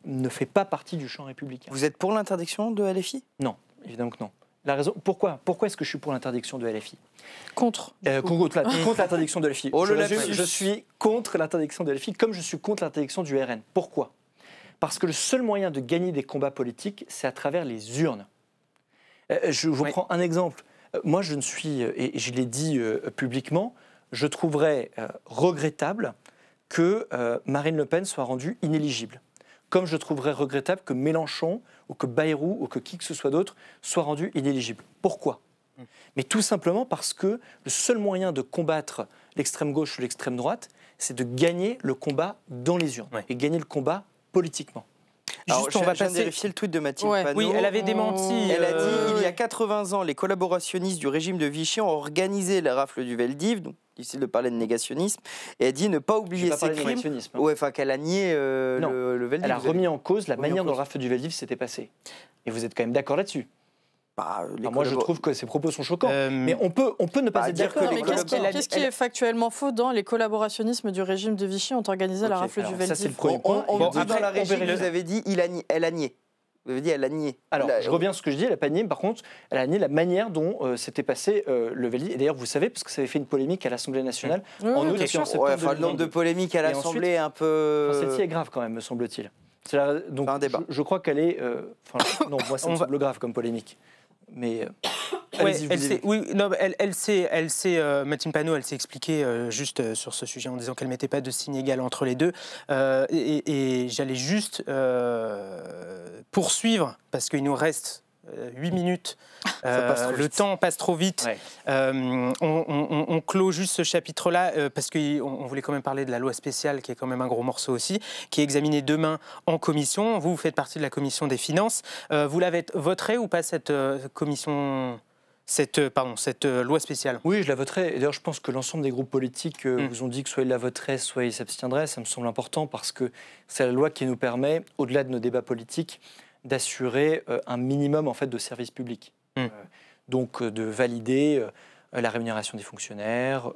ne fait pas partie du champ républicain. Vous êtes pour l'interdiction de LFI? Non, évidemment que non. La raison, pourquoi est-ce que je suis pour l'interdiction de LFI? Contre. Contre l'interdiction de LFI. Je suis contre l'interdiction de LFI, comme je suis contre l'interdiction du RN. Pourquoi? Parce que le seul moyen de gagner des combats politiques, c'est à travers les urnes. Je vous prends un exemple. Moi, je ne suis, et je l'ai dit publiquement, je trouverais regrettable que Marine Le Pen soit rendue inéligible. Comme je trouverais regrettable que Mélenchon ou que Bayrou ou que qui que ce soit d'autre soit rendu inéligible. Pourquoi? Mais tout simplement parce que le seul moyen de combattre l'extrême gauche ou l'extrême droite, c'est de gagner le combat dans les urnes et gagner le combat politiquement. Alors, on va vérifier le tweet de Mathilde Panot. Oui, elle avait démenti. Elle a dit il y a 80 ans, les collaborationnistes du régime de Vichy ont organisé la rafle du Veldiv. Donc, difficile de parler de négationnisme. Et elle dit ne pas oublier ces crimes. Ouais, enfin, qu'elle a nié le Veldiv. Elle a remis en cause la manière dont la rafle du Veldiv s'était passée. Et vous êtes quand même d'accord là-dessus? Moi, je trouve que ces propos sont choquants. Mais on peut ne pas être d'accord. Qu'est-ce qui est factuellement faux dans les collaborationnismes du régime de Vichy ont organisé la rafle du Veldiv? Ça, c'est le premier point. Dans la régie, vous avez dit elle a nié. Vous avez dit elle a nié. Alors, je reviens à ce que je dis, elle n'a pas nié. Par contre, elle a nié la manière dont s'était passé le Veldiv. Et d'ailleurs, vous savez, parce que ça avait fait une polémique à l'Assemblée nationale en août et en septembre. Le nombre de polémiques à l'Assemblée est un peu... Celle-ci est grave quand même, me semble-t-il. Donc, un débat. Je crois qu'elle est... non, moi, ça me semble grave comme polémique. Mais Mathilde Panot, elle s'est expliquée juste sur ce sujet en disant qu'elle ne mettait pas de signe égal entre les deux. Et j'allais juste poursuivre, parce qu'il nous reste 8 minutes. Le temps passe trop vite. Ouais. On clôt juste ce chapitre-là parce qu'on voulait quand même parler de la loi spéciale, qui est quand même un gros morceau aussi, qui est examinée demain en commission. Vous faites partie de la commission des finances. Vous l'avez voterez ou pas cette commission, cette loi spéciale? Oui, je la voterai. Et d'ailleurs, je pense que l'ensemble des groupes politiques vous ont dit que soit ils la voteraient, soit ils s'abstiendraient. Ça me semble important parce que c'est la loi qui nous permet, au-delà de nos débats politiques, d'assurer un minimum en fait de services publics. Donc de valider la rémunération des fonctionnaires,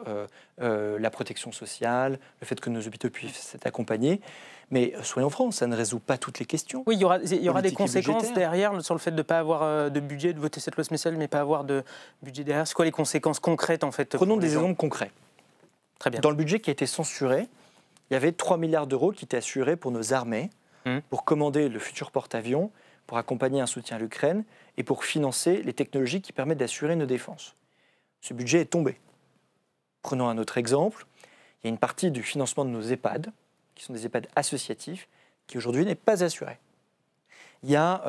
la protection sociale, le fait que nos hôpitaux puissent être accompagnés. Mais soyons francs, ça ne résout pas toutes les questions. Oui, il y aura des conséquences derrière sur le fait de ne pas avoir de budget, de voter cette loi spéciale, mais pas avoir de budget derrière. C'est quoi les conséquences concrètes en fait? Prenons des exemples concrets. Très bien. Dans le budget qui a été censuré, il y avait 3 milliards d'euros qui étaient assurés pour nos armées, pour commander le futur porte-avions, pour accompagner un soutien à l'Ukraine et pour financer les technologies qui permettent d'assurer nos défenses. Ce budget est tombé. Prenons un autre exemple. Il y a une partie du financement de nos EHPAD, qui sont des EHPAD associatifs, qui aujourd'hui n'est pas assurée. Il y a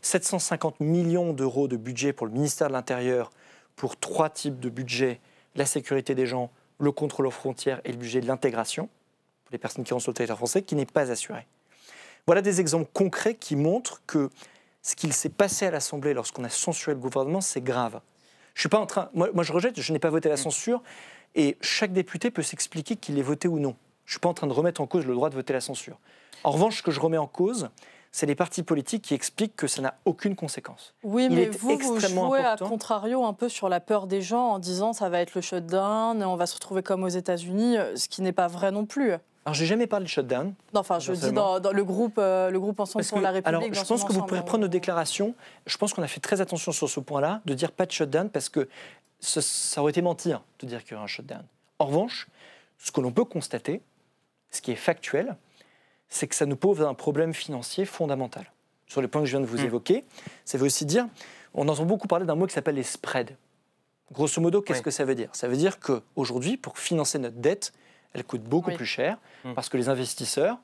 750 millions d'euros de budget pour le ministère de l'Intérieur pour 3 types de budgets, la sécurité des gens, le contrôle aux frontières et le budget de l'intégration, pour les personnes qui rentrent sur le territoire français, qui n'est pas assuré. Voilà des exemples concrets qui montrent que ce qu'il s'est passé à l'Assemblée lorsqu'on a censuré le gouvernement, c'est grave. Je suis pas en train... Moi, je rejette, je n'ai pas voté la censure, et chaque député peut s'expliquer qu'il l'ait voté ou non. Je ne suis pas en train de remettre en cause le droit de voter la censure. En revanche, ce que je remets en cause, c'est les partis politiques qui expliquent que ça n'a aucune conséquence. Oui, mais vous jouez à contrario un peu sur la peur des gens en disant ça va être le shutdown, on va se retrouver comme aux États-Unis, ce qui n'est pas vrai non plus. Alors, j'ai jamais parlé de shutdown. Non, enfin, je dis dans le groupe Ensemble pour la République. Alors, je pense que vous pourrez prendre nos déclarations. Je pense qu'on a fait très attention sur ce point-là, de dire pas de shutdown, parce que ça aurait été mentir de dire qu'il y aurait un shutdown. En revanche, ce que l'on peut constater, ce qui est factuel, c'est que ça nous pose un problème financier fondamental. Sur les points que je viens de vous évoquer, ça veut aussi dire, on entend beaucoup parler d'un mot qui s'appelle les spreads. Grosso modo, qu'est-ce que ça veut dire? Ça veut dire qu'aujourd'hui, pour financer notre dette, elle coûte beaucoup plus cher parce que les investisseurs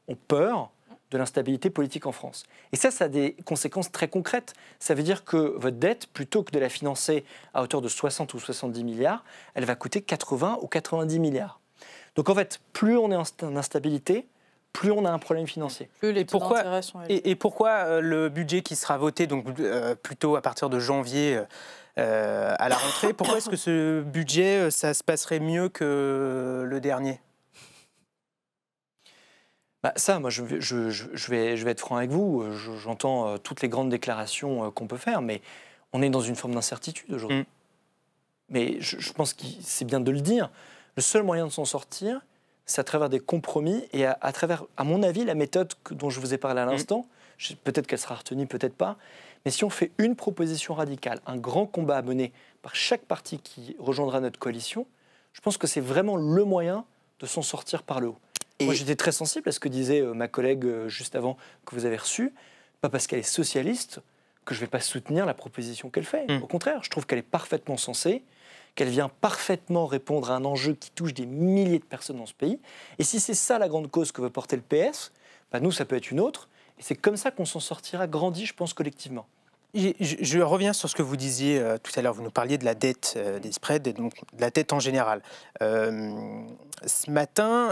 ont peur de l'instabilité politique en France. Et ça a des conséquences très concrètes. Ça veut dire que votre dette, plutôt que de la financer à hauteur de 60 ou 70 milliards, elle va coûter 80 ou 90 milliards. Donc en fait, plus on est en instabilité, plus on a un problème financier. Plus les taux d'intérêt sont élevés. Et pourquoi le budget qui sera voté, donc plutôt à partir de janvier à la rentrée, pourquoi est-ce que ce budget, ça se passerait mieux que le dernier? Ça, moi, je vais être franc avec vous. J'entends toutes les grandes déclarations qu'on peut faire, mais on est dans une forme d'incertitude aujourd'hui. Mais je pense que c'est bien de le dire. Le seul moyen de s'en sortir, c'est à travers des compromis et à travers, à mon avis, la méthode dont je vous ai parlé à l'instant. Peut-être qu'elle sera retenue, peut-être pas. Mais si on fait une proposition radicale, un grand combat à mener par chaque parti qui rejoindra notre coalition, je pense que c'est vraiment le moyen de s'en sortir par le haut. Et moi, j'étais très sensible à ce que disait ma collègue juste avant que vous avez reçue. Pas parce qu'elle est socialiste que je ne vais pas soutenir la proposition qu'elle fait. Au contraire, je trouve qu'elle est parfaitement sensée, qu'elle vient parfaitement répondre à un enjeu qui touche des milliers de personnes dans ce pays. Et si c'est ça la grande cause que veut porter le PS, nous, ça peut être une autre. Et c'est comme ça qu'on s'en sortira grandi, je pense, collectivement. Je reviens sur ce que vous disiez tout à l'heure. Vous nous parliez de la dette des spreads et donc de la dette en général. Ce matin,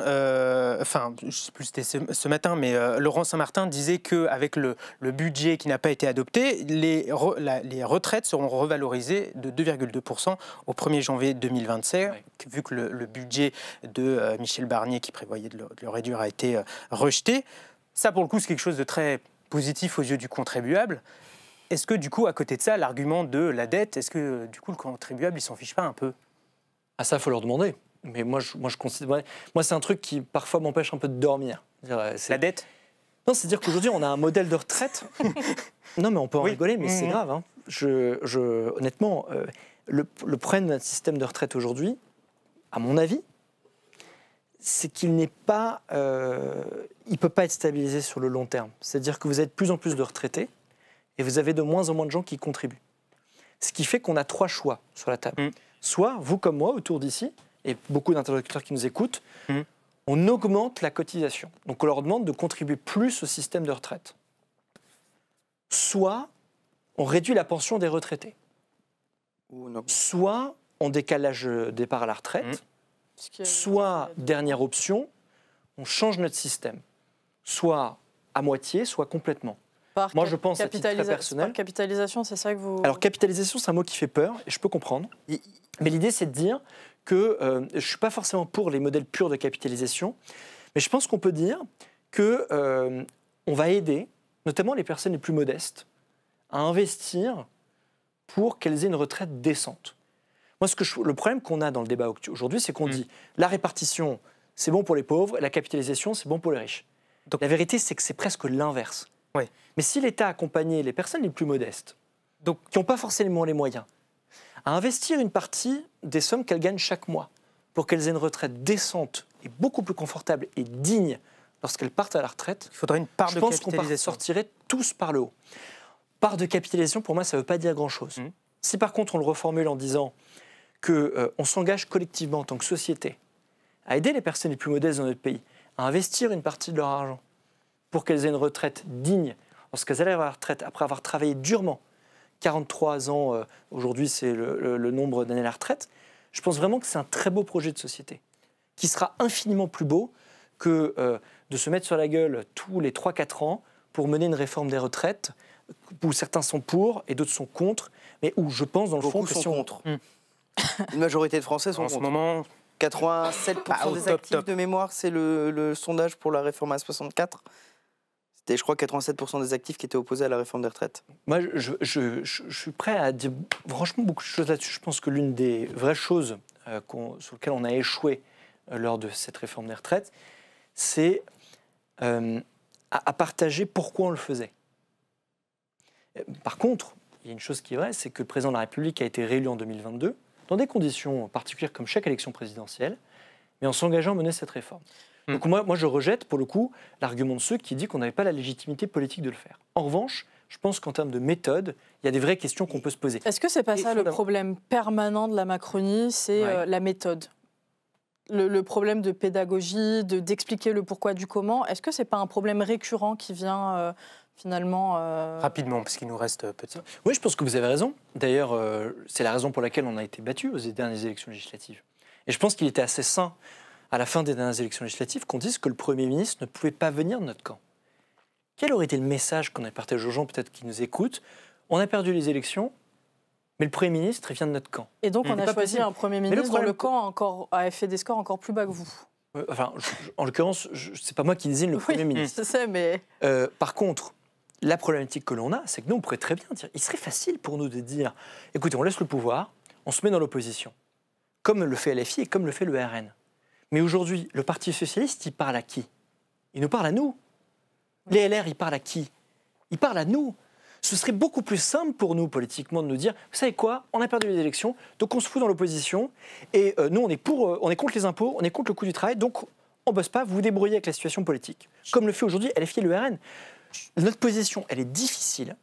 enfin, je ne sais plus si c'était ce matin, mais Laurent Saint-Martin disait qu'avec le budget qui n'a pas été adopté, les retraites seront revalorisées de 2,2% au 1er janvier 2025, vu que le budget de Michel Barnier qui prévoyait de le réduire a été rejeté. Ça, pour le coup, c'est quelque chose de très positif aux yeux du contribuable. Est-ce que, du coup, à côté de ça, l'argument de la dette, est-ce que, du coup, le contribuable, il s'en fiche pas un peu? Ah, ça, il faut leur demander. Mais moi, je considère... Moi, c'est un truc qui, parfois, m'empêche un peu de dormir. La dette? Non, c'est-à-dire qu'aujourd'hui, on a un modèle de retraite. Non, mais on peut en rigoler, mais c'est grave. Hein. Honnêtement, le problème de notre système de retraite aujourd'hui, à mon avis, c'est qu'il n'est pas... il ne peut pas être stabilisé sur le long terme. C'est-à-dire que vous avez de plus en plus de retraités, et vous avez de moins en moins de gens qui contribuent. Ce qui fait qu'on a 3 choix sur la table. Soit, vous comme moi, autour d'ici, et beaucoup d'interlocuteurs qui nous écoutent, on augmente la cotisation. Donc on leur demande de contribuer plus au système de retraite. Soit, on réduit la pension des retraités. Soit, on décale l'âge de départ à la retraite. Soit, dernière option, on change notre système. Soit à moitié, soit complètement. Moi, je pense à titre très personnel. Par capitalisation, c'est ça que vous... Alors, capitalisation, c'est un mot qui fait peur, et je peux comprendre. Mais l'idée, c'est de dire que je ne suis pas forcément pour les modèles purs de capitalisation, mais je pense qu'on peut dire qu'on va aider, notamment les personnes les plus modestes, à investir pour qu'elles aient une retraite décente. Moi, le problème qu'on a dans le débat aujourd'hui, c'est qu'on dit la répartition, c'est bon pour les pauvres, la capitalisation, c'est bon pour les riches. Donc, la vérité, c'est que c'est presque l'inverse. Mais si l'État accompagnait les personnes les plus modestes, donc qui n'ont pas forcément les moyens, à investir une partie des sommes qu'elles gagnent chaque mois pour qu'elles aient une retraite décente et beaucoup plus confortable et digne lorsqu'elles partent à la retraite, il faudrait une part de capitalisation. Je pense qu'on sortirait tous par le haut. Part de capitalisation, pour moi, ça ne veut pas dire grand-chose. Si par contre on le reformule en disant qu'on s'engage collectivement en tant que société à aider les personnes les plus modestes dans notre pays, à investir une partie de leur argent pour qu'elles aient une retraite digne, lorsqu'elles arrivent à la retraite, après avoir travaillé durement, 43 ans, aujourd'hui c'est le nombre d'années à la retraite, je pense vraiment que c'est un très beau projet de société, qui sera infiniment plus beau que de se mettre sur la gueule tous les 3-4 ans pour mener une réforme des retraites, où certains sont pour et d'autres sont contre, mais où je pense dans le fond que sont contre. Une majorité de Français sont contre. En ce moment... 87% des actifs de mémoire, c'est le sondage pour la réforme à 64. C'était, je crois, 87% des actifs qui étaient opposés à la réforme des retraites. Moi, je suis prêt à dire franchement beaucoup de choses là-dessus. Je pense que l'une des vraies choses sur lesquelles on a échoué lors de cette réforme des retraites, c'est à partager pourquoi on le faisait. Par contre, il y a une chose qui est vraie, c'est que le président de la République a été réélu en 2022, dans des conditions particulières comme chaque élection présidentielle, mais en s'engageant à mener cette réforme. Donc moi, je rejette, pour le coup, l'argument de ceux qui disent qu'on n'avait pas la légitimité politique de le faire. En revanche, je pense qu'en termes de méthode, il y a des vraies questions qu'on peut se poser. Est-ce que c'est pas ça le problème permanent de la Macronie, c'est la méthode? Le problème de pédagogie, d'expliquer le pourquoi du comment, est-ce que c'est pas un problème récurrent qui vient finalement... Rapidement, parce qu'il nous reste peu de temps. Oui, je pense que vous avez raison. D'ailleurs, c'est la raison pour laquelle on a été battu aux dernières élections législatives. Et je pense qu'il était assez sain, à la fin des dernières élections législatives, qu'on dise que le Premier ministre ne pouvait pas venir de notre camp. Quel aurait été le message qu'on a partagé aux gens, peut-être qui nous écoutent? On a perdu les élections, mais le Premier ministre, il vient de notre camp. Et donc, on a choisi un Premier ministre dont le camp a fait des scores encore plus bas que vous. Enfin, en l'occurrence, c'est pas moi qui désigne le Premier ministre. Je sais, mais... Par contre, la problématique que l'on a, c'est que nous, on pourrait très bien dire... Il serait facile pour nous de dire, écoutez, on laisse le pouvoir, on se met dans l'opposition, comme le fait LFI et comme le fait le RN. Mais aujourd'hui, le Parti socialiste, il parle à qui? Il nous parle à nous. Les LR, ils parlent à qui? Ils parlent à nous. Ce serait beaucoup plus simple pour nous, politiquement, de nous dire, vous savez quoi, on a perdu les élections, donc on se fout dans l'opposition, et nous, on est contre les impôts, on est contre le coût du travail, donc on ne bosse pas, vous vous débrouillez avec la situation politique. Comme le fait aujourd'hui LFI et le RN. Notre position, elle est difficile,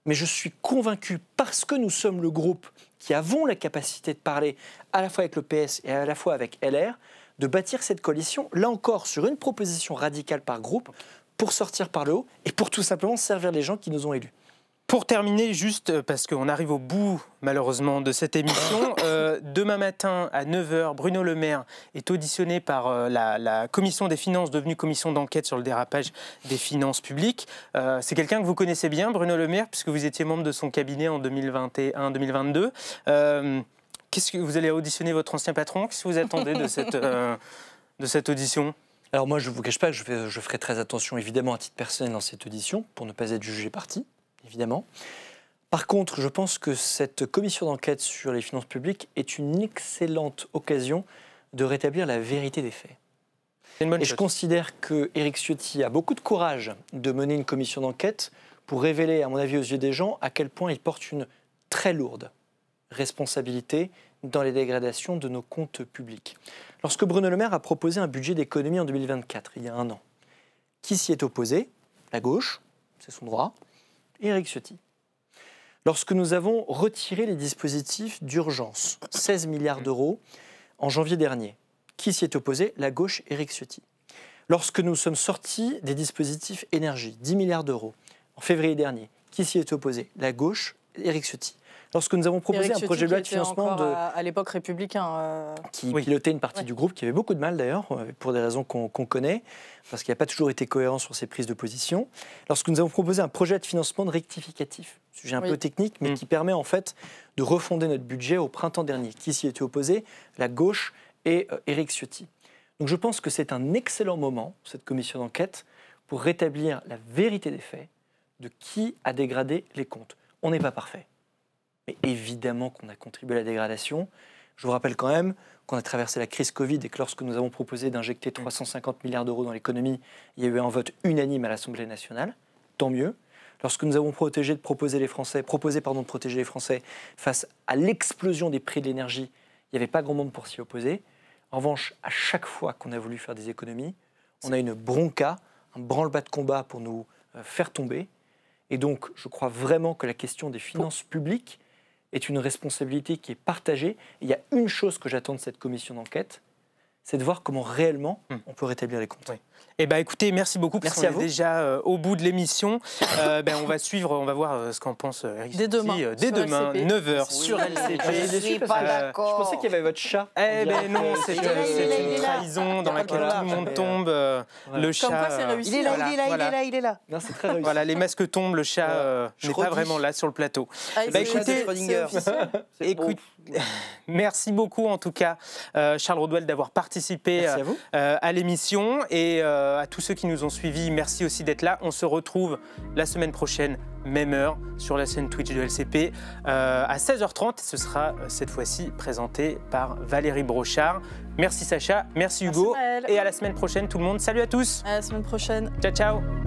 mais je suis convaincu, parce que nous sommes le groupe qui avons la capacité de parler à la fois avec le PS et à la fois avec LR, de bâtir cette coalition, là encore, sur une proposition radicale par groupe, pour sortir par le haut et pour tout simplement servir les gens qui nous ont élus. Pour terminer, juste parce qu'on arrive au bout, malheureusement, de cette émission, demain matin à 9h, Bruno Le Maire est auditionné par la commission des finances, devenue commission d'enquête sur le dérapage des finances publiques. C'est quelqu'un que vous connaissez bien, Bruno Le Maire, puisque vous étiez membre de son cabinet en 2021-2022. Qu'est-ce que vous allez auditionner votre ancien patron? Qu'est-ce que vous attendez de cette audition? Alors moi, je ne vous cache pas que je ferai très attention, évidemment, à titre personnel dans cette audition, pour ne pas être jugé parti. Évidemment. Par contre, je pense que cette commission d'enquête sur les finances publiques est une excellente occasion de rétablir la vérité des faits. Et je considère qu'Éric Ciotti a beaucoup de courage de mener une commission d'enquête pour révéler, à mon avis, aux yeux des gens, à quel point il porte une très lourde responsabilité dans les dégradations de nos comptes publics. Lorsque Bruno Le Maire a proposé un budget d'économie en 2024, il y a un an, qui s'y est opposé? La gauche, c'est son droit. Éric Ciotti. Lorsque nous avons retiré les dispositifs d'urgence, 16 milliards d'euros en janvier dernier, qui s'y est opposé? La gauche, Éric Ciotti. Lorsque nous sommes sortis des dispositifs énergie, 10 milliards d'euros, en février dernier, qui s'y est opposé? La gauche, Éric Ciotti. Lorsque nous avons proposé un projet de loi de financement à l'époque républicain, qui pilotait une partie du groupe, qui avait beaucoup de mal d'ailleurs, pour des raisons qu'on connaît, parce qu'il n'a pas toujours été cohérent sur ses prises de position. Lorsque nous avons proposé un projet de financement rectificatif, sujet un peu technique, mais qui permet en fait de refonder notre budget au printemps dernier, qui s'y était opposé? La gauche et Éric Ciotti. Donc je pense que c'est un excellent moment, cette commission d'enquête, pour rétablir la vérité des faits de qui a dégradé les comptes. On n'est pas parfait. Mais évidemment qu'on a contribué à la dégradation. Je vous rappelle quand même qu'on a traversé la crise Covid et que lorsque nous avons proposé d'injecter 350 milliards d'euros dans l'économie, il y a eu un vote unanime à l'Assemblée nationale. Tant mieux. Lorsque nous avons proposé de protéger les Français face à l'explosion des prix de l'énergie, il n'y avait pas grand monde pour s'y opposer. En revanche, à chaque fois qu'on a voulu faire des économies, on a une bronca, un branle-bas de combat pour nous faire tomber. Et donc, je crois vraiment que la question des finances publiques est une responsabilité qui est partagée. Et il y a une chose que j'attends de cette commission d'enquête, c'est de voir comment réellement on peut rétablir les comptes. Oui. Eh ben, écoutez, merci beaucoup, parce qu'on est déjà au bout de l'émission. On va suivre, on va voir ce qu'en pense Éric dès demain. Dès demain, 9h, sur LCP. Je suis pas d'accord. Je pensais qu'il y avait votre chat. Eh bien non, c'est une trahison dans laquelle tout le monde tombe. Le chat... Comme quoi, c'est réussi. Il est là. Non, c'est très réussi. Voilà, les masques tombent, le chat n'est pas vraiment là sur le plateau. Écoute, merci beaucoup en tout cas, Charles Rodwell, d'avoir participé à l'émission, et à tous ceux qui nous ont suivis, merci aussi d'être là. On se retrouve la semaine prochaine, même heure, sur la chaîne Twitch de LCP à 16h30. Ce sera cette fois-ci présenté par Valérie Brochard. Merci Sacha, merci Hugo, et à la semaine prochaine tout le monde. Salut à tous. À la semaine prochaine. Ciao, ciao.